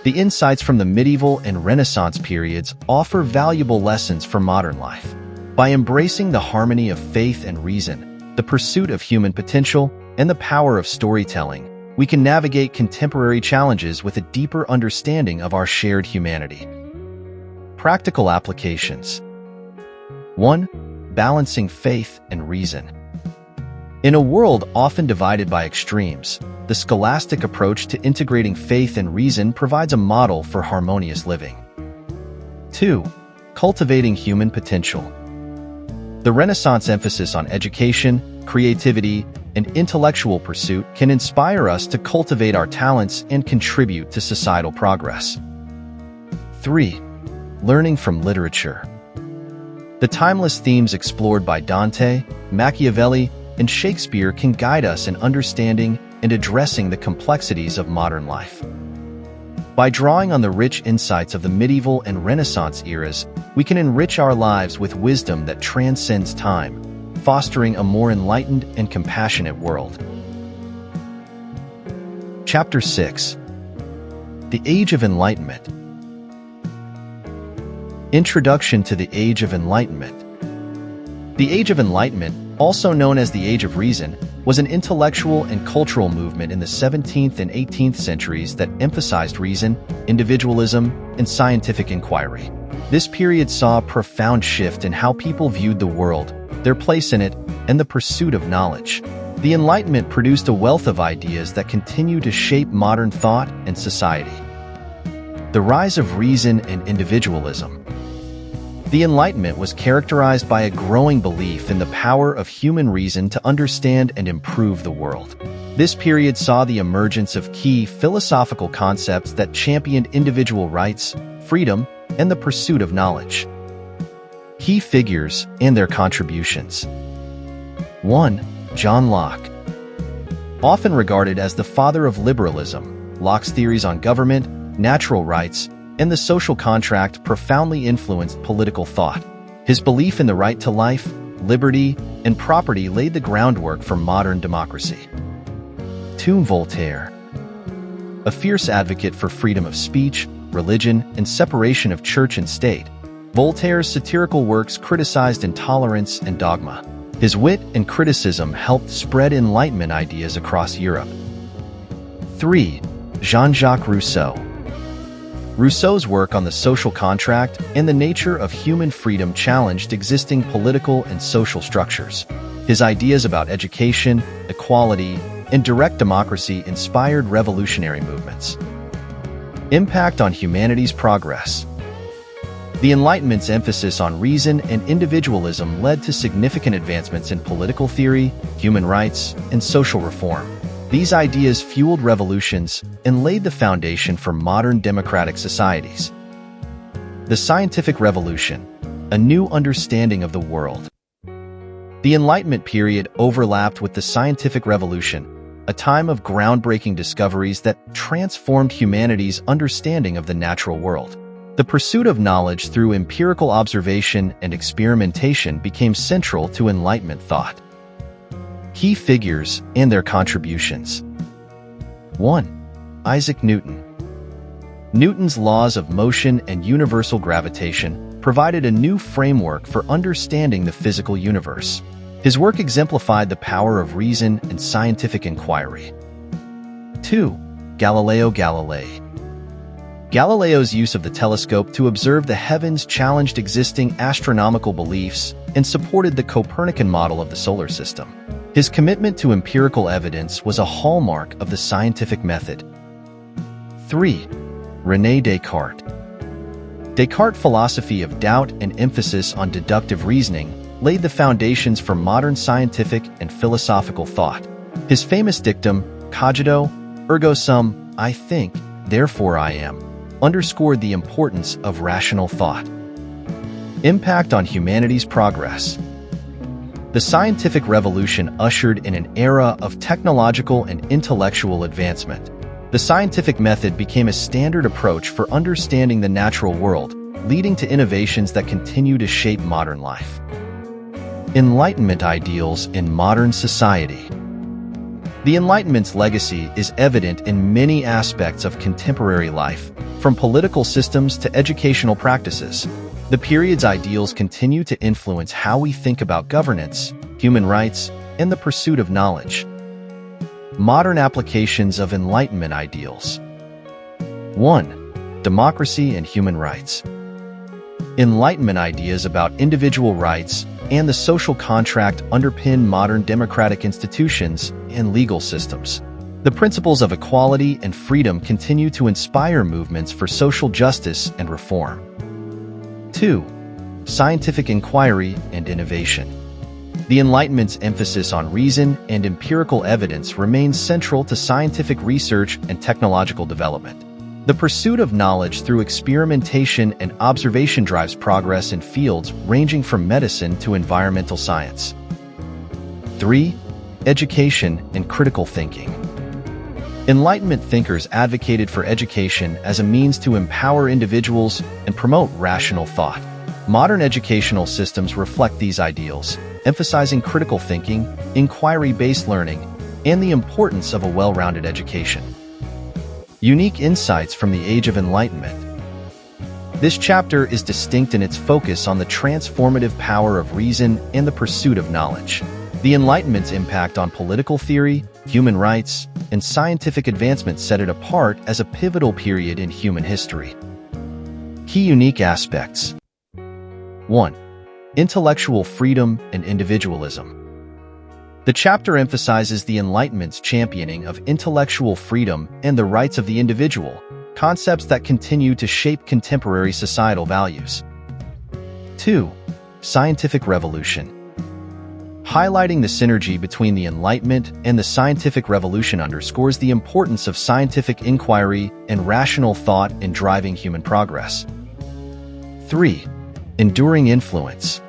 The insights from the medieval and Renaissance periods offer valuable lessons for modern life. By embracing the harmony of faith and reason, the pursuit of human potential, and the power of storytelling, we can navigate contemporary challenges with a deeper understanding of our shared humanity. Practical applications. 1. Balancing faith and reason. In a world often divided by extremes, the scholastic approach to integrating faith and reason provides a model for harmonious living. 2. Cultivating human potential. The Renaissance emphasis on education, creativity, and intellectual pursuit can inspire us to cultivate our talents and contribute to societal progress. 3. Learning from literature. The timeless themes explored by Dante, Machiavelli, and Shakespeare can guide us in understanding and addressing the complexities of modern life. By drawing on the rich insights of the medieval and Renaissance eras, we can enrich our lives with wisdom that transcends time, fostering a more enlightened and compassionate world. Chapter 6. The Age of Enlightenment. Introduction to the Age of Enlightenment. The Age of Enlightenment, also known as the Age of Reason, was an intellectual and cultural movement in the 17th and 18th centuries that emphasized reason, individualism, and scientific inquiry. This period saw a profound shift in how people viewed the world, their place in it, and the pursuit of knowledge. The Enlightenment produced a wealth of ideas that continue to shape modern thought and society. The rise of reason and individualism. The Enlightenment was characterized by a growing belief in the power of human reason to understand and improve the world. This period saw the emergence of key philosophical concepts that championed individual rights, freedom, and the pursuit of knowledge. Key figures and their contributions. 1. John Locke. Often regarded as the father of liberalism, Locke's theories on government, natural rights, and the social contract profoundly influenced political thought. His belief in the right to life, liberty, and property laid the groundwork for modern democracy. 2. Voltaire. A fierce advocate for freedom of speech, religion, and separation of church and state, Voltaire's satirical works criticized intolerance and dogma. His wit and criticism helped spread Enlightenment ideas across Europe. 3. Jean-Jacques Rousseau. Rousseau's work on the social contract and the nature of human freedom challenged existing political and social structures. His ideas about education, equality, and direct democracy inspired revolutionary movements. Impact on humanity's progress. The Enlightenment's emphasis on reason and individualism led to significant advancements in political theory, human rights, and social reform. These ideas fueled revolutions and laid the foundation for modern democratic societies. The Scientific Revolution, a new understanding of the world. The Enlightenment period overlapped with the Scientific Revolution, a time of groundbreaking discoveries that transformed humanity's understanding of the natural world. The pursuit of knowledge through empirical observation and experimentation became central to Enlightenment thought. Key figures and their contributions. 1. Isaac Newton. Newton's laws of motion and universal gravitation provided a new framework for understanding the physical universe. His work exemplified the power of reason and scientific inquiry. 2. Galileo Galilei. Galileo's use of the telescope to observe the heavens challenged existing astronomical beliefs and supported the Copernican model of the solar system. His commitment to empirical evidence was a hallmark of the scientific method. 3. René Descartes. Descartes' philosophy of doubt and emphasis on deductive reasoning laid the foundations for modern scientific and philosophical thought. His famous dictum, cogito, ergo sum, I think, therefore I am, underscored the importance of rational thought. Impact on humanity's progress. The scientific revolution ushered in an era of technological and intellectual advancement. The scientific method became a standard approach for understanding the natural world, leading to innovations that continue to shape modern life. Enlightenment ideals in modern society. The Enlightenment's legacy is evident in many aspects of contemporary life, from political systems to educational practices. The period's ideals continue to influence how we think about governance, human rights, and the pursuit of knowledge. Modern applications of Enlightenment ideals. 1. Democracy and human rights. Enlightenment ideas about individual rights and the social contract underpin modern democratic institutions and legal systems. The principles of equality and freedom continue to inspire movements for social justice and reform. 2. Scientific inquiry and innovation. The Enlightenment's emphasis on reason and empirical evidence remains central to scientific research and technological development. The pursuit of knowledge through experimentation and observation drives progress in fields ranging from medicine to environmental science. 3. Education and critical thinking. Enlightenment thinkers advocated for education as a means to empower individuals and promote rational thought. Modern educational systems reflect these ideals, emphasizing critical thinking, inquiry-based learning, and the importance of a well-rounded education. Unique insights from the Age of Enlightenment. This chapter is distinct in its focus on the transformative power of reason and the pursuit of knowledge. The Enlightenment's impact on political theory, human rights, and scientific advancement set it apart as a pivotal period in human history. Key unique aspects. 1. Intellectual freedom and individualism. The chapter emphasizes the Enlightenment's championing of intellectual freedom and the rights of the individual, concepts that continue to shape contemporary societal values. 2. Scientific revolution. Highlighting the synergy between the Enlightenment and the scientific revolution underscores the importance of scientific inquiry and rational thought in driving human progress. 3. Enduring influence.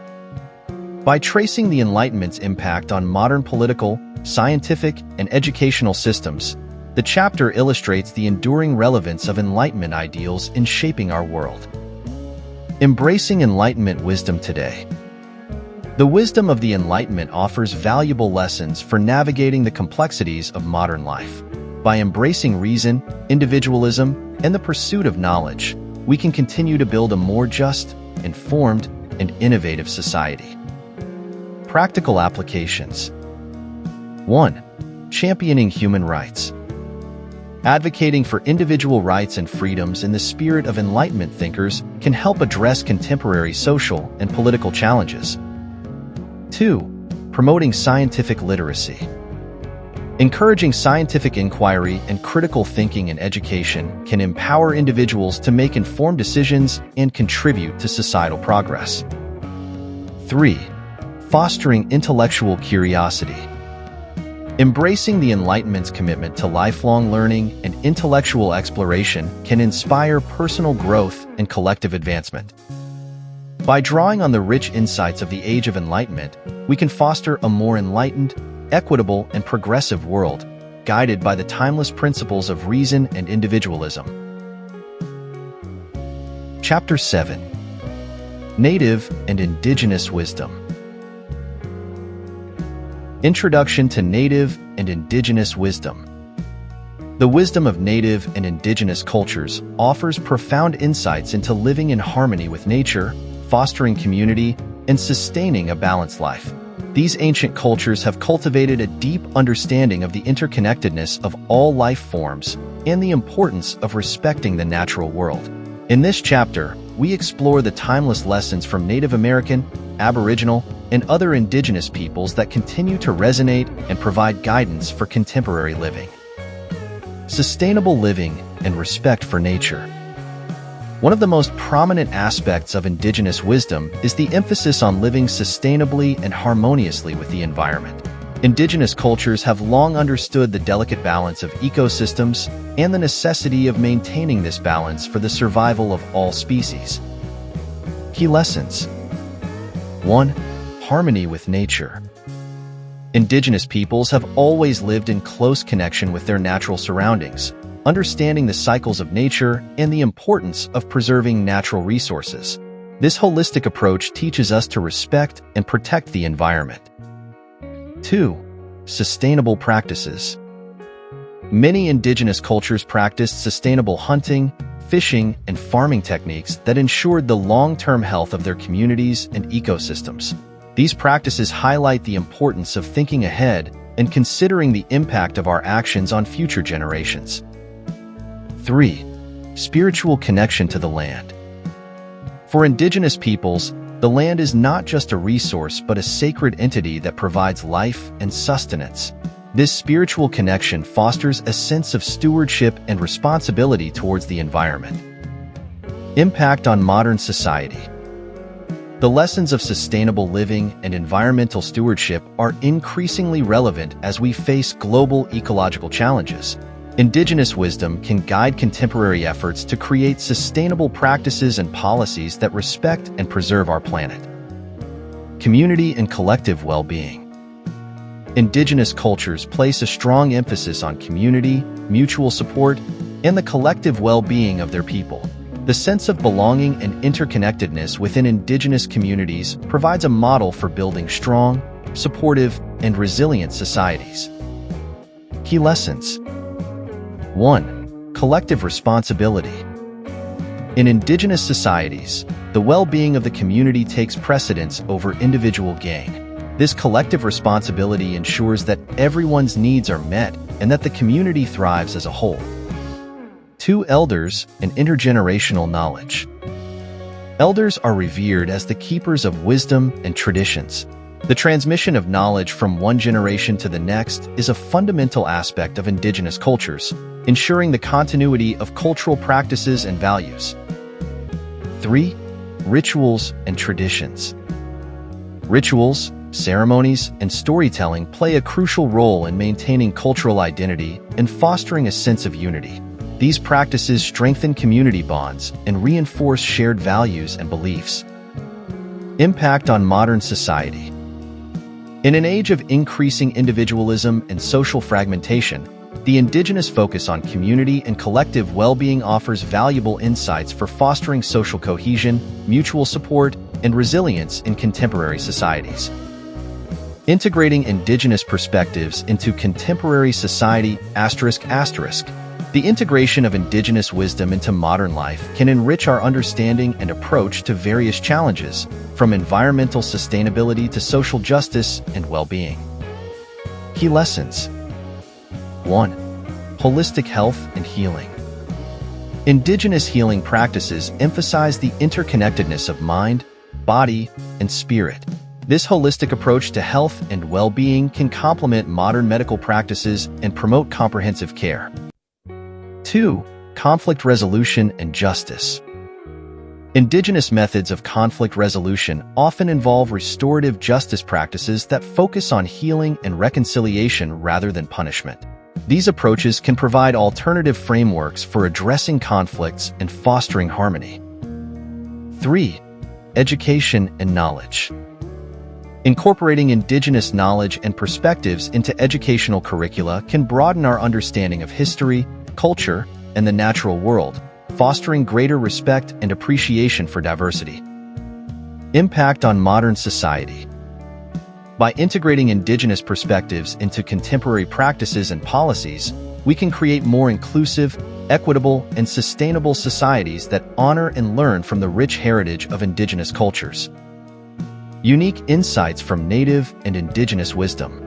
By tracing the Enlightenment's impact on modern political, scientific, and educational systems, the chapter illustrates the enduring relevance of Enlightenment ideals in shaping our world. Embracing Enlightenment wisdom today. The wisdom of the Enlightenment offers valuable lessons for navigating the complexities of modern life. By embracing reason, individualism, and the pursuit of knowledge, we can continue to build a more just, informed, and innovative society. Practical applications. 1. Championing human rights. Advocating for individual rights and freedoms in the spirit of Enlightenment thinkers can help address contemporary social and political challenges. 2. Promoting scientific literacy. Encouraging scientific inquiry and critical thinking in education can empower individuals to make informed decisions and contribute to societal progress. 3. Fostering intellectual curiosity. Embracing the Enlightenment's commitment to lifelong learning and intellectual exploration can inspire personal growth and collective advancement. By drawing on the rich insights of the Age of Enlightenment, we can foster a more enlightened, equitable, and progressive world, guided by the timeless principles of reason and individualism. Chapter 7. Native and Indigenous Wisdom. Introduction to Native and Indigenous Wisdom. The wisdom of native and indigenous cultures offers profound insights into living in harmony with nature, fostering community, and sustaining a balanced life. These ancient cultures have cultivated a deep understanding of the interconnectedness of all life forms and the importance of respecting the natural world. In this chapter, we explore the timeless lessons from Native American, Aboriginal, and other indigenous peoples that continue to resonate and provide guidance for contemporary living. Sustainable living and respect for nature. One of the most prominent aspects of indigenous wisdom is the emphasis on living sustainably and harmoniously with the environment. Indigenous cultures have long understood the delicate balance of ecosystems and the necessity of maintaining this balance for the survival of all species. Key lessons. 1. Harmony with nature. Indigenous peoples have always lived in close connection with their natural surroundings, understanding the cycles of nature and the importance of preserving natural resources. This holistic approach teaches us to respect and protect the environment. 2. Sustainable practices. Many indigenous cultures practiced sustainable hunting, fishing, and farming techniques that ensured the long-term health of their communities and ecosystems. These practices highlight the importance of thinking ahead and considering the impact of our actions on future generations. 3. Spiritual connection to the land. For indigenous peoples, the land is not just a resource but a sacred entity that provides life and sustenance. This spiritual connection fosters a sense of stewardship and responsibility towards the environment. Impact on modern society. The lessons of sustainable living and environmental stewardship are increasingly relevant as we face global ecological challenges. Indigenous wisdom can guide contemporary efforts to create sustainable practices and policies that respect and preserve our planet. Community and collective well-being. Indigenous cultures place a strong emphasis on community, mutual support, and the collective well-being of their people. The sense of belonging and interconnectedness within indigenous communities provides a model for building strong, supportive, and resilient societies. Key lessons. 1. Collective responsibility. In indigenous societies, the well-being of the community takes precedence over individual gain. This collective responsibility ensures that everyone's needs are met and that the community thrives as a whole. 2. Elders and intergenerational knowledge. Elders are revered as the keepers of wisdom and traditions. The transmission of knowledge from one generation to the next is a fundamental aspect of indigenous cultures. ensuring the continuity of cultural practices and values. 3. Rituals and traditions. Rituals, ceremonies, and storytelling play a crucial role in maintaining cultural identity and fostering a sense of unity. These practices strengthen community bonds and reinforce shared values and beliefs. Impact on modern society. In an age of increasing individualism and social fragmentation, the indigenous focus on community and collective well-being offers valuable insights for fostering social cohesion, mutual support, and resilience in contemporary societies. Integrating indigenous perspectives into contemporary society ***. The integration of indigenous wisdom into modern life can enrich our understanding and approach to various challenges, from environmental sustainability to social justice and well-being. Key lessons. 1. Holistic health and healing. Indigenous healing practices emphasize the interconnectedness of mind, body, and spirit. This holistic approach to health and well-being can complement modern medical practices and promote comprehensive care. 2. Conflict resolution and justice. Indigenous methods of conflict resolution often involve restorative justice practices that focus on healing and reconciliation rather than punishment. These approaches can provide alternative frameworks for addressing conflicts and fostering harmony. 3. Education and knowledge. Incorporating indigenous knowledge and perspectives into educational curricula can broaden our understanding of history, culture, and the natural world, fostering greater respect and appreciation for diversity. Impact on modern society. By integrating indigenous perspectives into contemporary practices and policies, we can create more inclusive, equitable, and sustainable societies that honor and learn from the rich heritage of indigenous cultures. Unique insights from native and indigenous wisdom.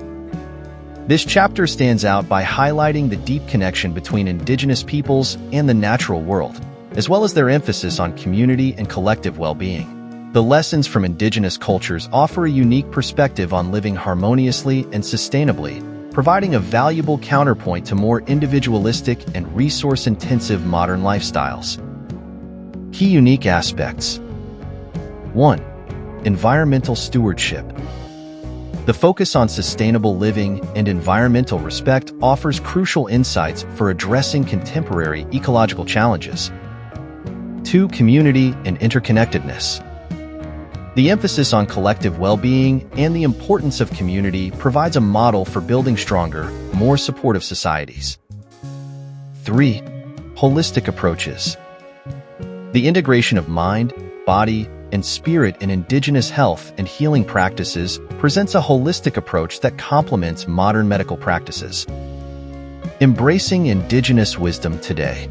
This chapter stands out by highlighting the deep connection between indigenous peoples and the natural world, as well as their emphasis on community and collective well-being. The lessons from indigenous cultures offer a unique perspective on living harmoniously and sustainably, providing a valuable counterpoint to more individualistic and resource-intensive modern lifestyles. Key unique aspects. 1. Environmental stewardship. The focus on sustainable living and environmental respect offers crucial insights for addressing contemporary ecological challenges. 2. Community and interconnectedness. The emphasis on collective well-being and the importance of community provides a model for building stronger, more supportive societies. 3. Holistic approaches. The integration of mind, body, and spirit in indigenous health and healing practices presents a holistic approach that complements modern medical practices. Embracing indigenous wisdom today.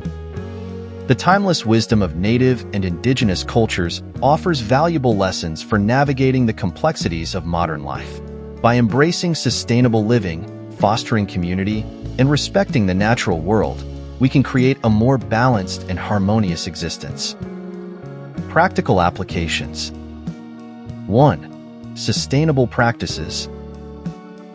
The timeless wisdom of native and indigenous cultures offers valuable lessons for navigating the complexities of modern life. By embracing sustainable living, fostering community, and respecting the natural world, we can create a more balanced and harmonious existence. Practical applications. 1. Sustainable practices.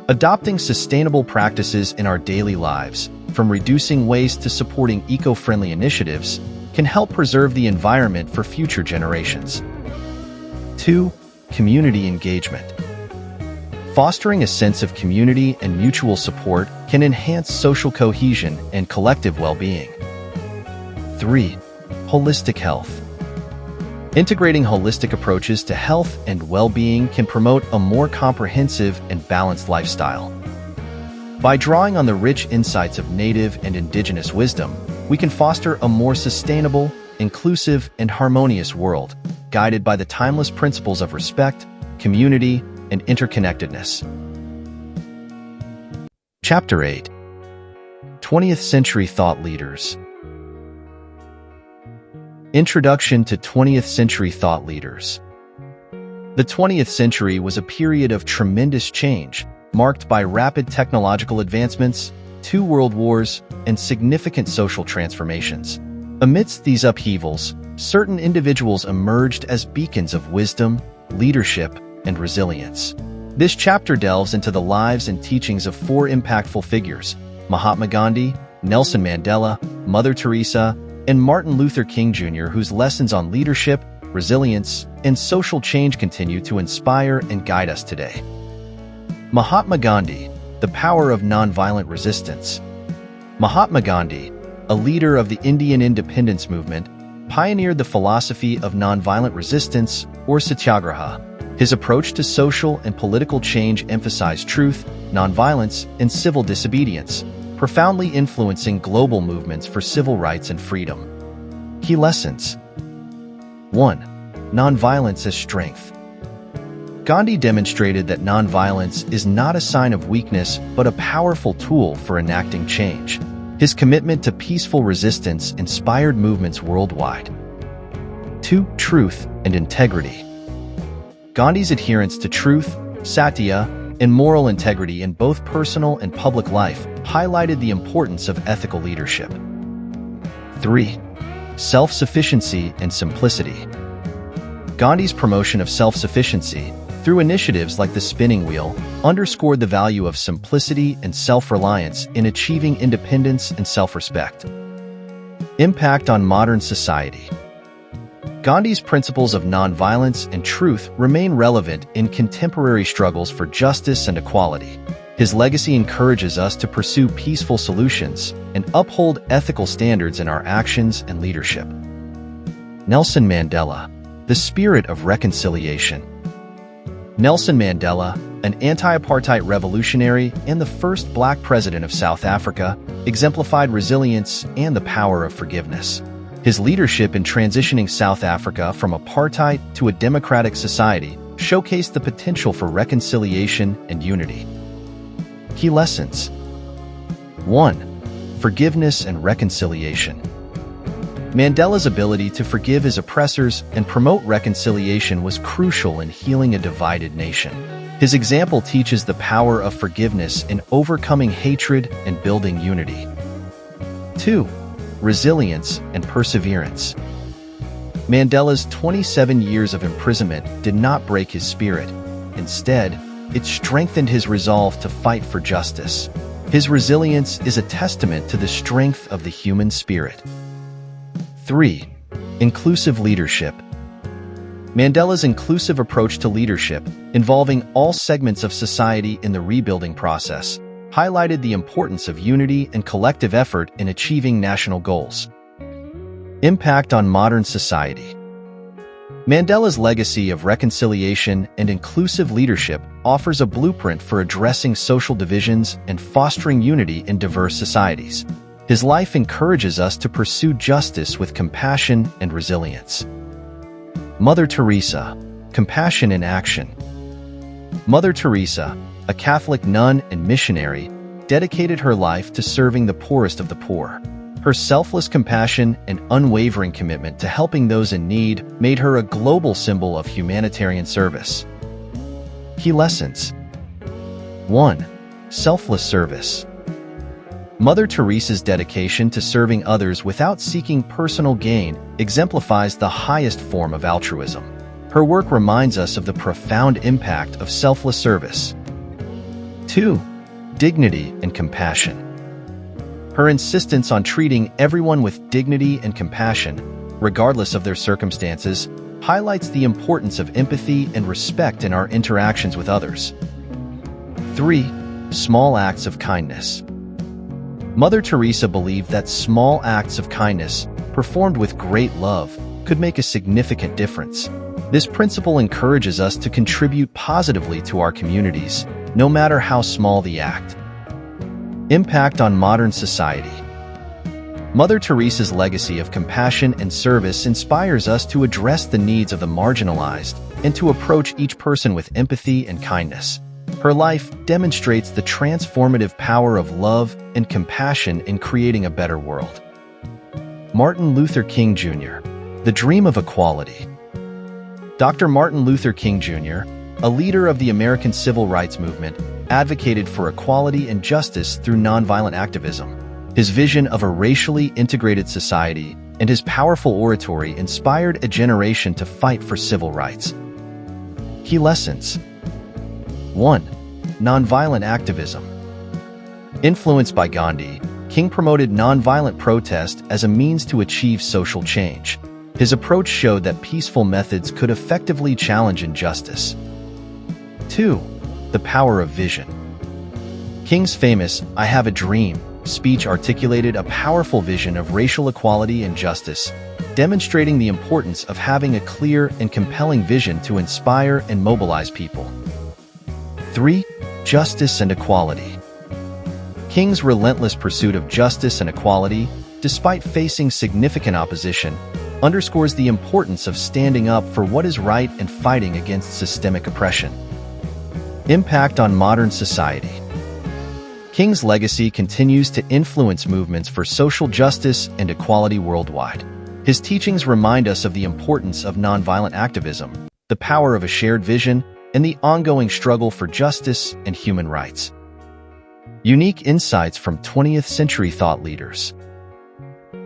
Adopting sustainable practices in our daily lives, from reducing waste to supporting eco-friendly initiatives, can help preserve the environment for future generations. 2. Community engagement. Fostering a sense of community and mutual support can enhance social cohesion and collective well-being. 3. Holistic health. Integrating holistic approaches to health and well-being can promote a more comprehensive and balanced lifestyle. By drawing on the rich insights of native and indigenous wisdom, we can foster a more sustainable, inclusive, and harmonious world, guided by the timeless principles of respect, community, and interconnectedness. Chapter 8. 20th Century Thought Leaders. Introduction to 20th Century Thought Leaders. The 20th century was a period of tremendous change, marked by rapid technological advancements, 2 world wars, and significant social transformations. Amidst these upheavals, certain individuals emerged as beacons of wisdom, leadership, and resilience. This chapter delves into the lives and teachings of 4 impactful figures: Mahatma Gandhi, Nelson Mandela, Mother Teresa, and Martin Luther King Jr., whose lessons on leadership, resilience, and social change continue to inspire and guide us today. Mahatma Gandhi, the power of nonviolent resistance. Mahatma Gandhi, a leader of the Indian independence movement, pioneered the philosophy of nonviolent resistance, or satyagraha. His approach to social and political change emphasized truth, nonviolence, and civil disobedience, profoundly influencing global movements for civil rights and freedom. Key lessons. 1. Nonviolence as strength. Gandhi demonstrated that nonviolence is not a sign of weakness but a powerful tool for enacting change. His commitment to peaceful resistance inspired movements worldwide. 2. Truth and integrity. Gandhi's adherence to truth, satya, and moral integrity in both personal and public life highlighted the importance of ethical leadership. 3. Self-sufficiency and simplicity. Gandhi's promotion of self-sufficiency, through initiatives like the spinning wheel, underscored the value of simplicity and self-reliance in achieving independence and self-respect. Impact on modern society. Gandhi's principles of nonviolence and truth remain relevant in contemporary struggles for justice and equality. His legacy encourages us to pursue peaceful solutions and uphold ethical standards in our actions and leadership. Nelson Mandela, the spirit of reconciliation. Nelson Mandela, an anti-apartheid revolutionary and the first black president of South Africa, exemplified resilience and the power of forgiveness. His leadership in transitioning South Africa from apartheid to a democratic society showcased the potential for reconciliation and unity. Key lessons. 1. Forgiveness and reconciliation. Mandela's ability to forgive his oppressors and promote reconciliation was crucial in healing a divided nation. His example teaches the power of forgiveness in overcoming hatred and building unity. 2. Resilience and perseverance. Mandela's 27 years of imprisonment did not break his spirit. Instead, it strengthened his resolve to fight for justice. His resilience is a testament to the strength of the human spirit. 3. Inclusive leadership. Mandela's inclusive approach to leadership, involving all segments of society in the rebuilding process, highlighted the importance of unity and collective effort in achieving national goals. Impact on modern society. Mandela's legacy of reconciliation and inclusive leadership offers a blueprint for addressing social divisions and fostering unity in diverse societies. His life encourages us to pursue justice with compassion and resilience. Mother Teresa, compassion in action. Mother Teresa, a Catholic nun and missionary, dedicated her life to serving the poorest of the poor. Her selfless compassion and unwavering commitment to helping those in need made her a global symbol of humanitarian service. Key lessons. 1. Selfless service. Mother Teresa's dedication to serving others without seeking personal gain exemplifies the highest form of altruism. Her work reminds us of the profound impact of selfless service. 2. Dignity and compassion. Her insistence on treating everyone with dignity and compassion, regardless of their circumstances, highlights the importance of empathy and respect in our interactions with others. 3. Small acts of kindness. Mother Teresa believed that small acts of kindness, performed with great love, could make a significant difference. This principle encourages us to contribute positively to our communities, no matter how small the act. Impact on modern society. Mother Teresa's legacy of compassion and service inspires us to address the needs of the marginalized and to approach each person with empathy and kindness. Her life demonstrates the transformative power of love and compassion in creating a better world. Martin Luther King Jr., the dream of equality. Dr. Martin Luther King Jr., a leader of the American civil rights movement, advocated for equality and justice through nonviolent activism. His vision of a racially integrated society and his powerful oratory inspired a generation to fight for civil rights. Key lessons. 1. Nonviolent activism. Influenced by Gandhi, King promoted nonviolent protest as a means to achieve social change. His approach showed that peaceful methods could effectively challenge injustice. 2. The power of vision. King's famous "I have a dream" speech articulated a powerful vision of racial equality and justice, demonstrating the importance of having a clear and compelling vision to inspire and mobilize people. 3. Justice and equality. King's relentless pursuit of justice and equality, despite facing significant opposition, underscores the importance of standing up for what is right and fighting against systemic oppression. Impact on modern society. King's legacy continues to influence movements for social justice and equality worldwide. His teachings remind us of the importance of nonviolent activism, the power of a shared vision, and the ongoing struggle for justice and human rights. Unique insights from 20th century thought leaders.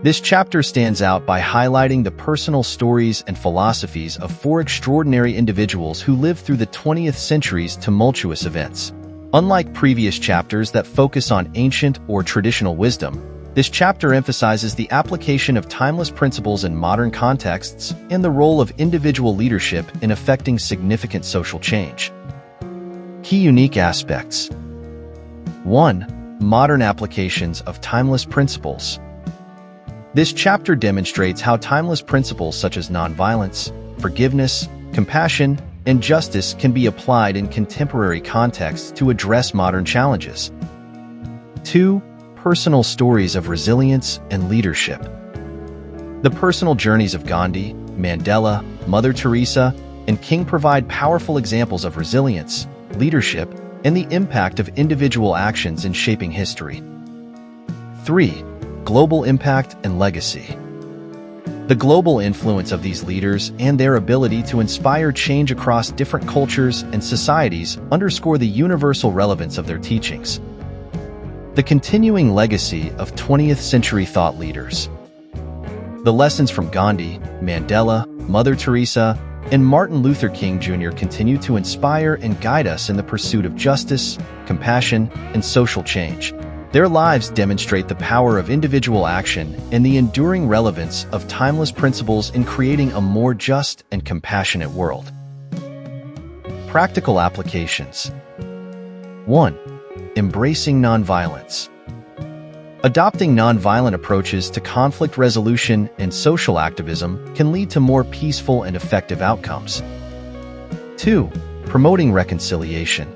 This chapter stands out by highlighting the personal stories and philosophies of 4 extraordinary individuals who lived through the 20th century's tumultuous events. Unlike previous chapters that focus on ancient or traditional wisdom, this chapter emphasizes the application of timeless principles in modern contexts and the role of individual leadership in effecting significant social change. Key unique aspects. 1. Modern applications of timeless principles. This chapter demonstrates how timeless principles such as nonviolence, forgiveness, compassion, and justice can be applied in contemporary contexts to address modern challenges. 2. Personal stories of resilience and leadership. The personal journeys of Gandhi, Mandela, Mother Teresa, and King provide powerful examples of resilience, leadership, and the impact of individual actions in shaping history. 3. Global impact and legacy. The global influence of these leaders and their ability to inspire change across different cultures and societies underscore the universal relevance of their teachings. The continuing legacy of 20th century thought leaders. The lessons from Gandhi, Mandela, Mother Teresa, and Martin Luther King Jr. continue to inspire and guide us in the pursuit of justice, compassion, and social change. Their lives demonstrate the power of individual action and the enduring relevance of timeless principles in creating a more just and compassionate world. Practical applications. 1. Embracing nonviolence. Adopting nonviolent approaches to conflict resolution and social activism can lead to more peaceful and effective outcomes. 2. Promoting reconciliation.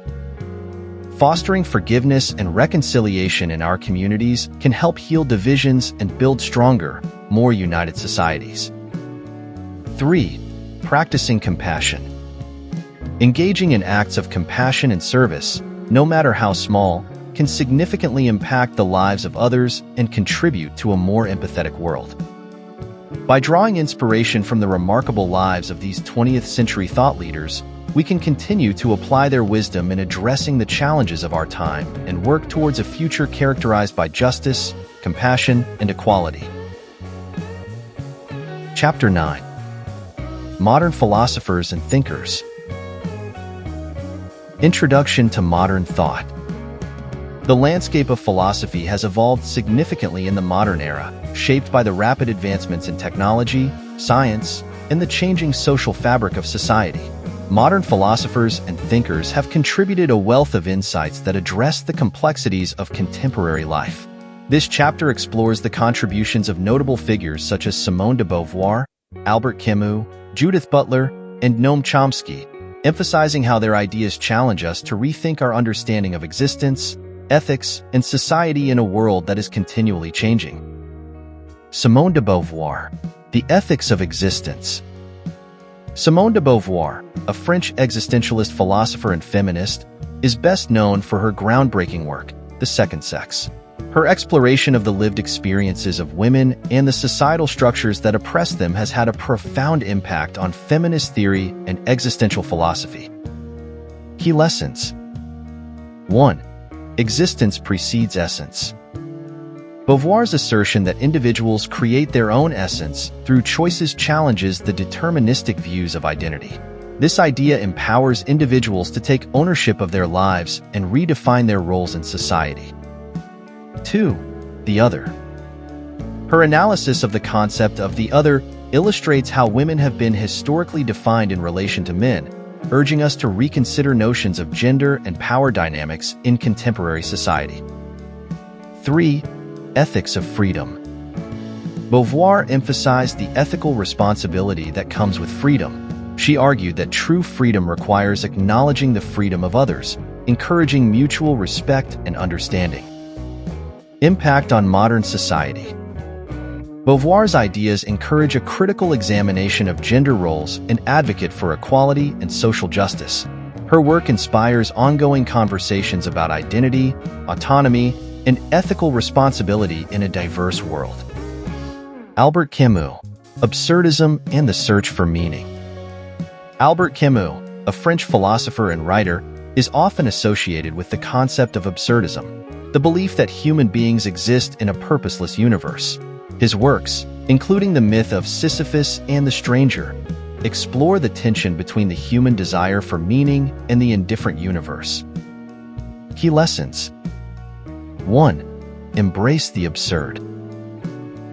Fostering forgiveness and reconciliation in our communities can help heal divisions and build stronger, more united societies. 3. Practicing compassion. Engaging in acts of compassion and service, no matter how small, can significantly impact the lives of others and contribute to a more empathetic world. By drawing inspiration from the remarkable lives of these 20th century thought leaders, we can continue to apply their wisdom in addressing the challenges of our time and work towards a future characterized by justice, compassion, and equality. Chapter 9. Modern philosophers and thinkers. Introduction to modern thought. The landscape of philosophy has evolved significantly in the modern era, shaped by the rapid advancements in technology, science, and the changing social fabric of society. Modern philosophers and thinkers have contributed a wealth of insights that address the complexities of contemporary life. This chapter explores the contributions of notable figures such as Simone de Beauvoir, Albert Camus, Judith Butler, and Noam Chomsky, emphasizing how their ideas challenge us to rethink our understanding of existence, ethics, and society in a world that is continually changing. Simone de Beauvoir, The Ethics of Existence. Simone de Beauvoir, a French existentialist philosopher and feminist, is best known for her groundbreaking work, The Second Sex. Her exploration of the lived experiences of women and the societal structures that oppress them has had a profound impact on feminist theory and existential philosophy. Key lessons. 1. Existence precedes essence. Beauvoir's assertion that individuals create their own essence through choices challenges the deterministic views of identity. This idea empowers individuals to take ownership of their lives and redefine their roles in society. 2. the other. Her analysis of the concept of the other illustrates how women have been historically defined in relation to men, urging us to reconsider notions of gender and power dynamics in contemporary society. 3. Ethics of freedom. Beauvoir emphasized the ethical responsibility that comes with freedom. She argued that true freedom requires acknowledging the freedom of others, encouraging mutual respect and understanding. Impact on modern society. Beauvoir's ideas encourage a critical examination of gender roles and advocate for equality and social justice. Her work inspires ongoing conversations about identity, autonomy, and ethical responsibility in a diverse world. Albert Camus, Absurdism and the Search for Meaning. Albert Camus, a French philosopher and writer, is often associated with the concept of absurdism, the belief that human beings exist in a purposeless universe. His works, including the myth of Sisyphus and the stranger, explore the tension between the human desire for meaning and the indifferent universe. Key lessons. 1. Embrace the absurd.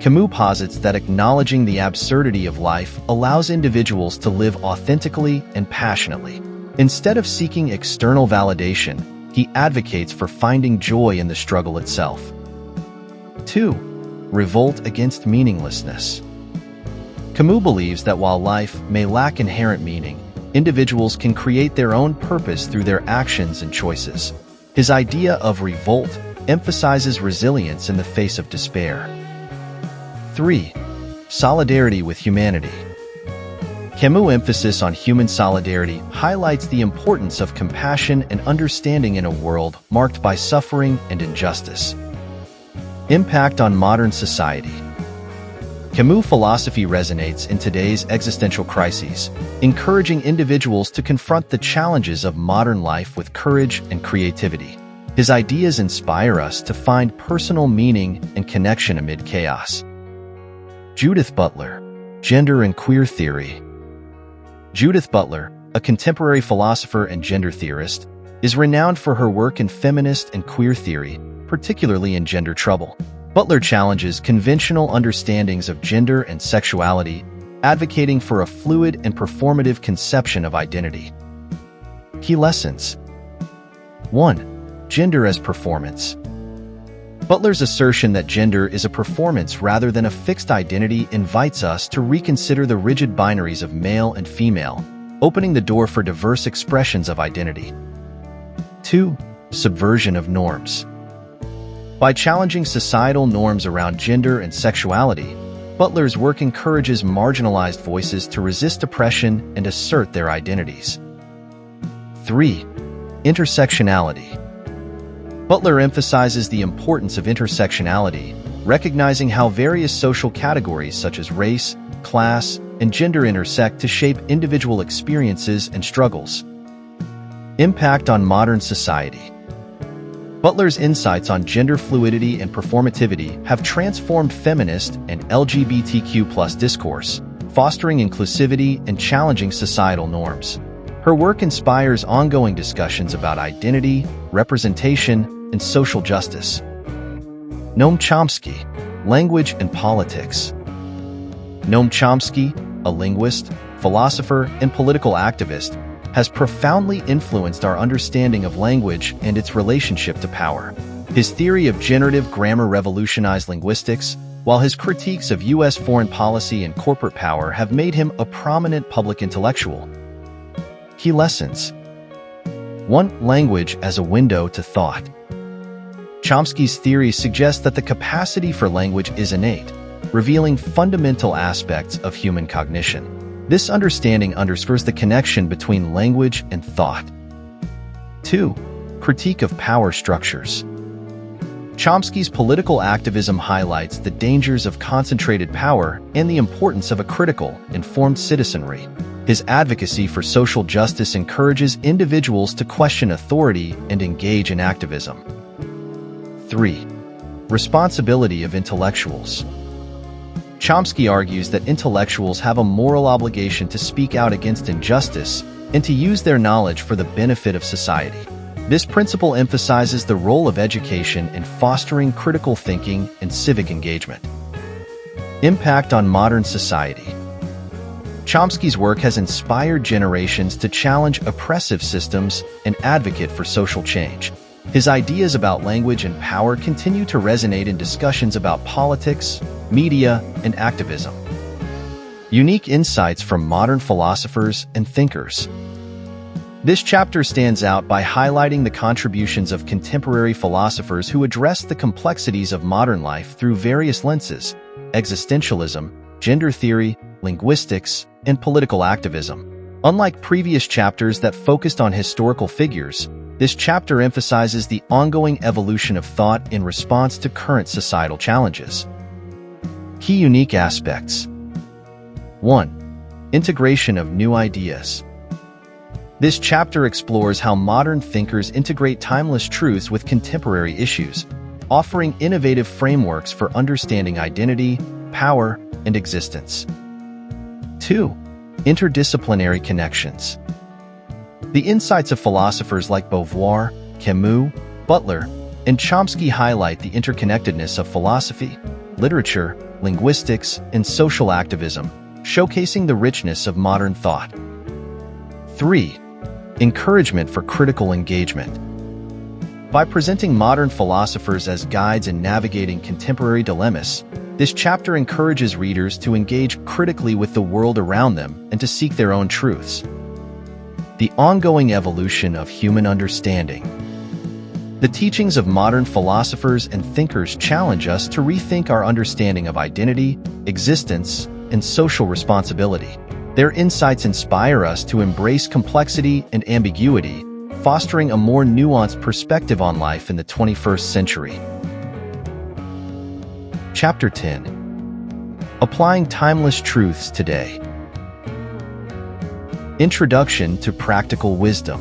Camus posits that acknowledging the absurdity of life allows individuals to live authentically and passionately. Instead of seeking external validation, he advocates for finding joy in the struggle itself. 2. Revolt against meaninglessness. Camus believes that while life may lack inherent meaning, individuals can create their own purpose through their actions and choices. His idea of revolt emphasizes resilience in the face of despair. 3. Solidarity with humanity. Camus' emphasis on human solidarity highlights the importance of compassion and understanding in a world marked by suffering and injustice. Impact on modern society. Camus' philosophy resonates in today's existential crises, encouraging individuals to confront the challenges of modern life with courage and creativity. His ideas inspire us to find personal meaning and connection amid chaos. Judith Butler, Gender and Queer Theory. Judith Butler, a contemporary philosopher and gender theorist, is renowned for her work in feminist and queer theory, particularly in Gender Trouble. Butler challenges conventional understandings of gender and sexuality, advocating for a fluid and performative conception of identity. Key lessons. 1. Gender as performance. Butler's assertion that gender is a performance rather than a fixed identity invites us to reconsider the rigid binaries of male and female, opening the door for diverse expressions of identity. 2. Subversion of norms. By challenging societal norms around gender and sexuality, Butler's work encourages marginalized voices to resist oppression and assert their identities. 3. Intersectionality. Butler emphasizes the importance of intersectionality, recognizing how various social categories such as race, class, and gender intersect to shape individual experiences and struggles. Impact on modern society. Butler's insights on gender fluidity and performativity have transformed feminist and LGBTQ+ discourse, fostering inclusivity and challenging societal norms. Her work inspires ongoing discussions about identity, representation, and social justice. Noam Chomsky, Language and Politics. Noam Chomsky, a linguist, philosopher, and political activist, has profoundly influenced our understanding of language and its relationship to power. His theory of generative grammar revolutionized linguistics, while his critiques of U.S. foreign policy and corporate power have made him a prominent public intellectual. Key lessons. 1. Language as a window to thought. Chomsky's theory suggests that the capacity for language is innate, revealing fundamental aspects of human cognition. This understanding underscores the connection between language and thought. 2. Critique of power structures. Chomsky's political activism highlights the dangers of concentrated power and the importance of a critical, informed citizenry. His advocacy for social justice encourages individuals to question authority and engage in activism. 3. Responsibility of intellectuals. Chomsky argues that intellectuals have a moral obligation to speak out against injustice and to use their knowledge for the benefit of society. This principle emphasizes the role of education in fostering critical thinking and civic engagement. Impact on modern society. Chomsky's work has inspired generations to challenge oppressive systems and advocate for social change. His ideas about language and power continue to resonate in discussions about politics, media, and activism. Unique insights from modern philosophers and thinkers. This chapter stands out by highlighting the contributions of contemporary philosophers who address the complexities of modern life through various lenses: existentialism, gender theory, linguistics, and political activism. Unlike previous chapters that focused on historical figures, this chapter emphasizes the ongoing evolution of thought in response to current societal challenges. Key unique aspects. 1. Integration of new ideas. This chapter explores how modern thinkers integrate timeless truths with contemporary issues, offering innovative frameworks for understanding identity, power, and existence. 2. Interdisciplinary connections. The insights of philosophers like Beauvoir, Camus, Butler, and Chomsky highlight the interconnectedness of philosophy, literature, linguistics, and social activism, showcasing the richness of modern thought. 3. Encouragement for critical engagement. By presenting modern philosophers as guides in navigating contemporary dilemmas, this chapter encourages readers to engage critically with the world around them and to seek their own truths. The ongoing evolution of human understanding. The teachings of modern philosophers and thinkers challenge us to rethink our understanding of identity, existence, and social responsibility. Their insights inspire us to embrace complexity and ambiguity, fostering a more nuanced perspective on life in the 21st century. Chapter 10. Applying Timeless Truths Today. Introduction to Practical Wisdom.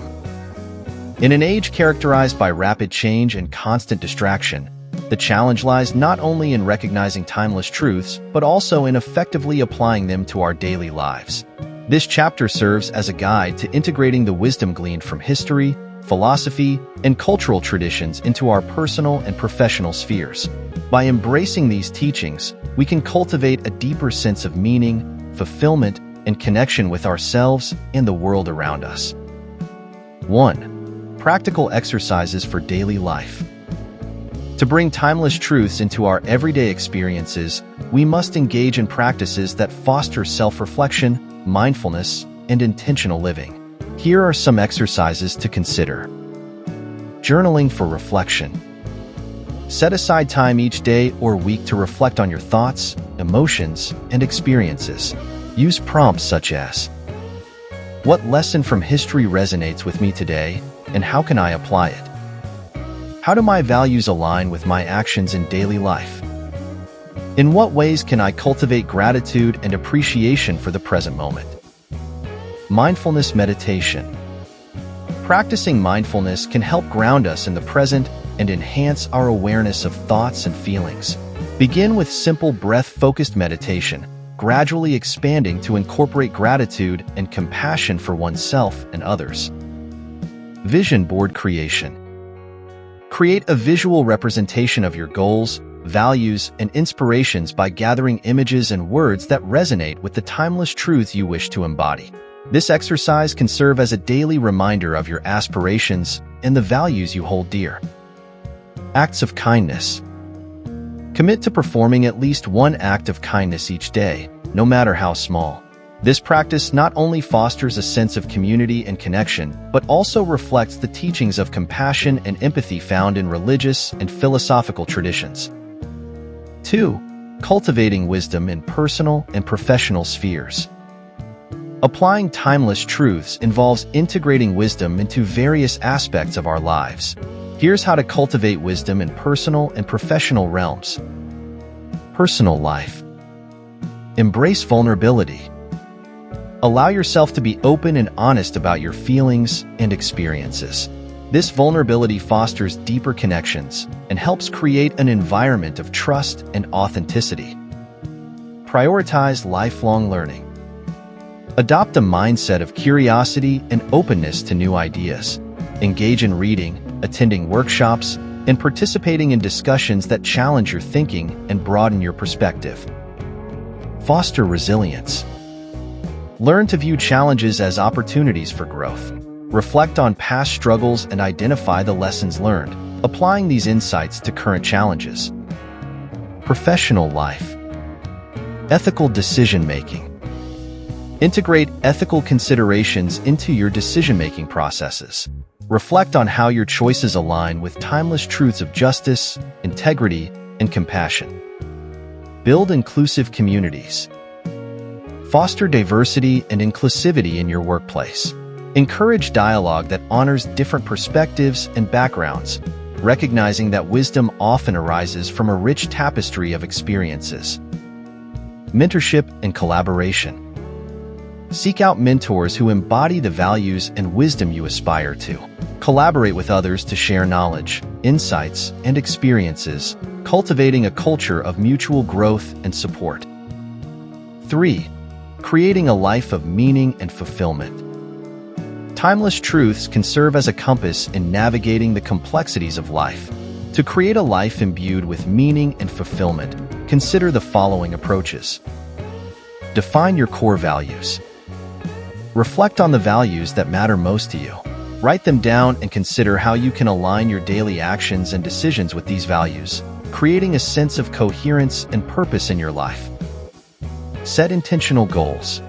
In an age characterized by rapid change and constant distraction, the challenge lies not only in recognizing timeless truths, but also in effectively applying them to our daily lives. This chapter serves as a guide to integrating the wisdom gleaned from history, philosophy, and cultural traditions into our personal and professional spheres. By embracing these teachings, we can cultivate a deeper sense of meaning, fulfillment, and connection with ourselves and the world around us. 1. Practical exercises for daily life. To bring timeless truths into our everyday experiences, we must engage in practices that foster self-reflection, mindfulness, and intentional living. Here are some exercises to consider. Journaling for reflection. Set aside time each day or week to reflect on your thoughts, emotions, and experiences. Use prompts such as, "What lesson from history resonates with me today, and how can I apply it? How do my values align with my actions in daily life? In what ways can I cultivate gratitude and appreciation for the present moment?" Mindfulness meditation. Practicing mindfulness can help ground us in the present and enhance our awareness of thoughts and feelings. Begin with simple breath-focused meditation, gradually expanding to incorporate gratitude and compassion for oneself and others. Vision board creation. Create a visual representation of your goals, values, and inspirations by gathering images and words that resonate with the timeless truth you wish to embody. This exercise can serve as a daily reminder of your aspirations and the values you hold dear. Acts of kindness. Commit to performing at least one act of kindness each day, no matter how small. This practice not only fosters a sense of community and connection, but also reflects the teachings of compassion and empathy found in religious and philosophical traditions. 2. Cultivating wisdom in personal and professional spheres. Applying timeless truths involves integrating wisdom into various aspects of our lives. Here's how to cultivate wisdom in personal and professional realms. Personal life. Embrace vulnerability. Allow yourself to be open and honest about your feelings and experiences. This vulnerability fosters deeper connections and helps create an environment of trust and authenticity. Prioritize lifelong learning. Adopt a mindset of curiosity and openness to new ideas. Engage in reading, attending workshops, and participating in discussions that challenge your thinking and broaden your perspective. Foster resilience. Learn to view challenges as opportunities for growth. Reflect on past struggles and identify the lessons learned, applying these insights to current challenges. Professional life. Ethical decision-making. Integrate ethical considerations into your decision-making processes. Reflect on how your choices align with timeless truths of justice, integrity, and compassion. Build inclusive communities. Foster diversity and inclusivity in your workplace. Encourage dialogue that honors different perspectives and backgrounds, recognizing that wisdom often arises from a rich tapestry of experiences. Mentorship and collaboration. Seek out mentors who embody the values and wisdom you aspire to. Collaborate with others to share knowledge, insights, and experiences, cultivating a culture of mutual growth and support. 3. Creating a life of meaning and fulfillment. Timeless truths can serve as a compass in navigating the complexities of life. To create a life imbued with meaning and fulfillment, consider the following approaches. Define your core values. Reflect on the values that matter most to you. Write them down and consider how you can align your daily actions and decisions with these values, creating a sense of coherence and purpose in your life. Set intentional goals.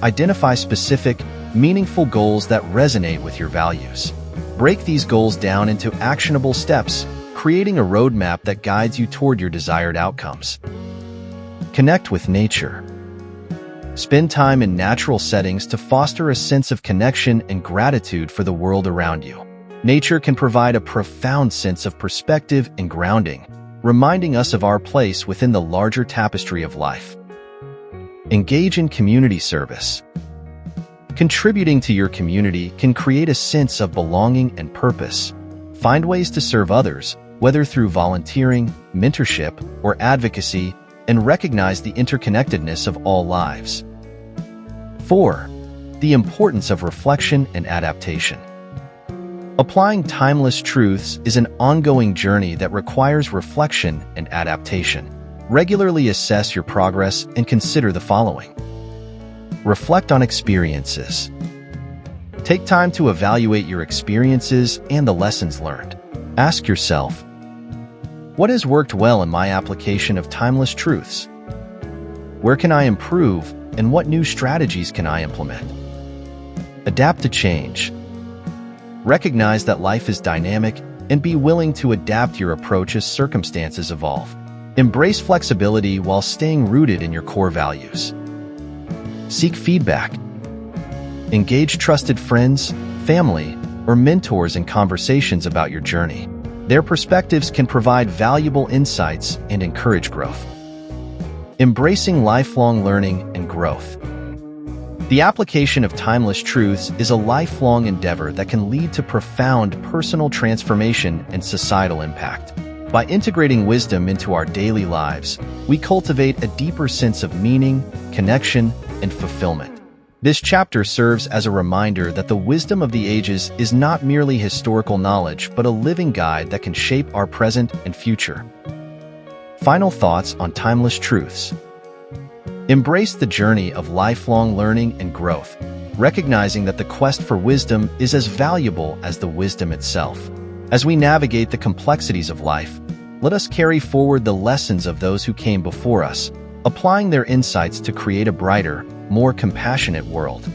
Identify specific, meaningful goals that resonate with your values. Break these goals down into actionable steps, creating a roadmap that guides you toward your desired outcomes. Connect with nature. Spend time in natural settings to foster a sense of connection and gratitude for the world around you. Nature can provide a profound sense of perspective and grounding, reminding us of our place within the larger tapestry of life. Engage in community service. Contributing to your community can create a sense of belonging and purpose. Find ways to serve others, whether through volunteering, mentorship, or advocacy, and recognize the interconnectedness of all lives. 4. The importance of reflection and adaptation. Applying timeless truths is an ongoing journey that requires reflection and adaptation. Regularly assess your progress and consider the following. Reflect on experiences. Take time to evaluate your experiences and the lessons learned. Ask yourself, what has worked well in my application of timeless truths? Where can I improve, and what new strategies can I implement? Adapt to change. Recognize that life is dynamic and be willing to adapt your approach as circumstances evolve. Embrace flexibility while staying rooted in your core values. Seek feedback. Engage trusted friends, family, or mentors in conversations about your journey. Their perspectives can provide valuable insights and encourage growth. Embracing lifelong learning and growth. The application of timeless truths is a lifelong endeavor that can lead to profound personal transformation and societal impact. By integrating wisdom into our daily lives, we cultivate a deeper sense of meaning, connection, and fulfillment. This chapter serves as a reminder that the wisdom of the ages is not merely historical knowledge, but a living guide that can shape our present and future. Final thoughts on timeless truths. Embrace the journey of lifelong learning and growth, recognizing that the quest for wisdom is as valuable as the wisdom itself. As we navigate the complexities of life, let us carry forward the lessons of those who came before us, applying their insights to create a brighter, more compassionate world.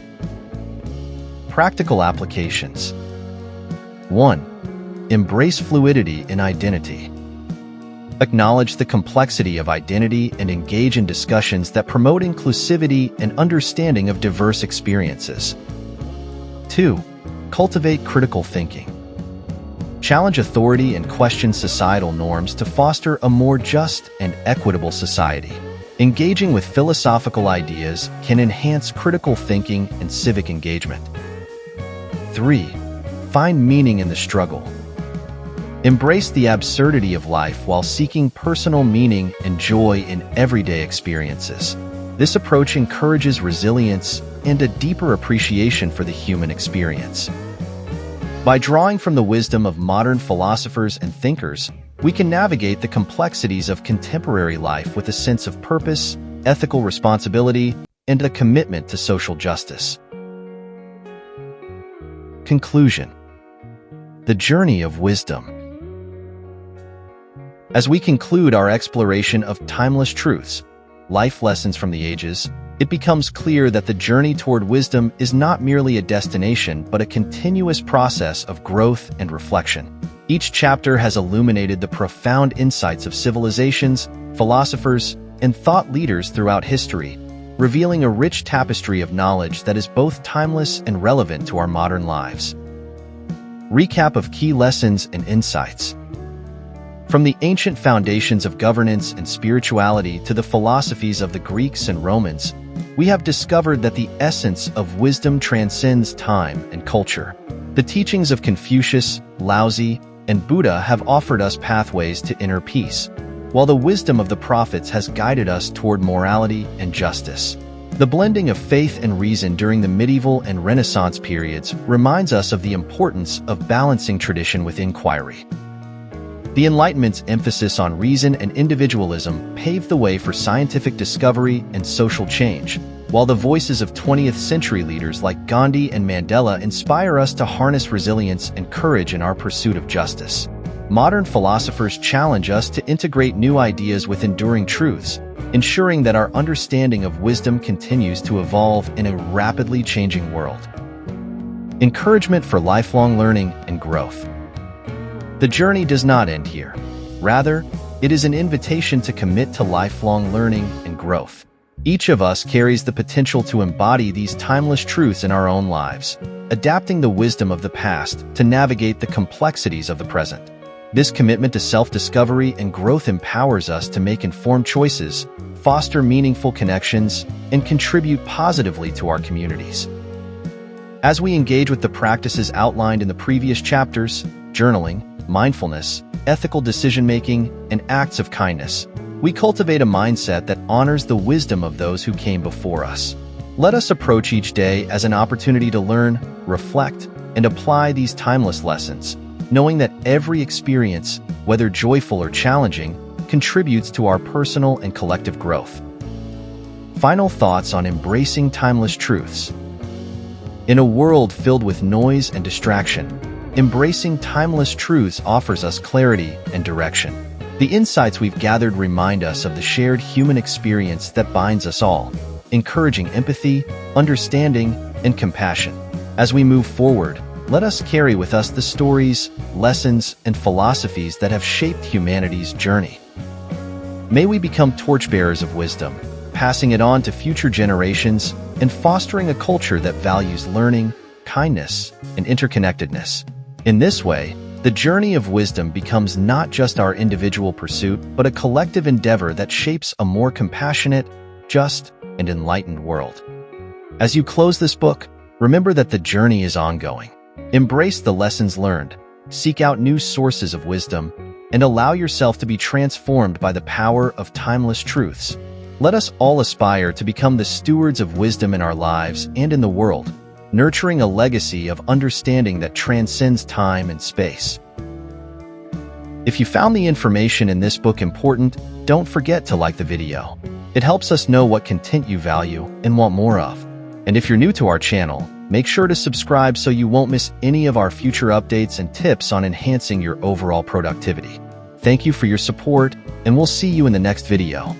Practical applications. 1. Embrace fluidity in identity. Acknowledge the complexity of identity and engage in discussions that promote inclusivity and understanding of diverse experiences. 2. Cultivate critical thinking. Challenge authority and question societal norms to foster a more just and equitable society. Engaging with philosophical ideas can enhance critical thinking and civic engagement. 3. Find meaning in the struggle. Embrace the absurdity of life while seeking personal meaning and joy in everyday experiences. This approach encourages resilience and a deeper appreciation for the human experience. By drawing from the wisdom of modern philosophers and thinkers, we can navigate the complexities of contemporary life with a sense of purpose, ethical responsibility, and a commitment to social justice. Conclusion: the journey of wisdom. As we conclude our exploration of timeless truths, life lessons from the ages, it becomes clear that the journey toward wisdom is not merely a destination but a continuous process of growth and reflection. Each chapter has illuminated the profound insights of civilizations, philosophers, and thought leaders throughout history, revealing a rich tapestry of knowledge that is both timeless and relevant to our modern lives. Recap of key lessons and insights. From the ancient foundations of governance and spirituality to the philosophies of the Greeks and Romans, we have discovered that the essence of wisdom transcends time and culture. The teachings of Confucius, Laozi, and Buddha have offered us pathways to inner peace, while the wisdom of the prophets has guided us toward morality and justice. The blending of faith and reason during the medieval and Renaissance periods reminds us of the importance of balancing tradition with inquiry. The Enlightenment's emphasis on reason and individualism paved the way for scientific discovery and social change, while the voices of 20th century leaders like Gandhi and Mandela inspire us to harness resilience and courage in our pursuit of justice. Modern philosophers challenge us to integrate new ideas with enduring truths, ensuring that our understanding of wisdom continues to evolve in a rapidly changing world. Encouragement for lifelong learning and growth. The journey does not end here. Rather, it is an invitation to commit to lifelong learning and growth. Each of us carries the potential to embody these timeless truths in our own lives, adapting the wisdom of the past to navigate the complexities of the present. This commitment to self-discovery and growth empowers us to make informed choices, foster meaningful connections, and contribute positively to our communities. As we engage with the practices outlined in the previous chapters, journaling, mindfulness, ethical decision-making, and acts of kindness, we cultivate a mindset that honors the wisdom of those who came before us. Let us approach each day as an opportunity to learn, reflect, and apply these timeless lessons, knowing that every experience, whether joyful or challenging, contributes to our personal and collective growth. Final thoughts on embracing timeless truths. In a world filled with noise and distraction, embracing timeless truths offers us clarity and direction. The insights we've gathered remind us of the shared human experience that binds us all, encouraging empathy, understanding, and compassion. As we move forward, let us carry with us the stories, lessons, and philosophies that have shaped humanity's journey. May we become torchbearers of wisdom, passing it on to future generations and fostering a culture that values learning, kindness, and interconnectedness. In this way, the journey of wisdom becomes not just our individual pursuit, but a collective endeavor that shapes a more compassionate, just, and enlightened world. As you close this book, remember that the journey is ongoing. Embrace the lessons learned, seek out new sources of wisdom, and allow yourself to be transformed by the power of timeless truths. Let us all aspire to become the stewards of wisdom in our lives and in the world, nurturing a legacy of understanding that transcends time and space. If you found the information in this book important, don't forget to like the video. It helps us know what content you value and want more of. And if you're new to our channel, make sure to subscribe so you won't miss any of our future updates and tips on enhancing your overall productivity. Thank you for your support, and we'll see you in the next video.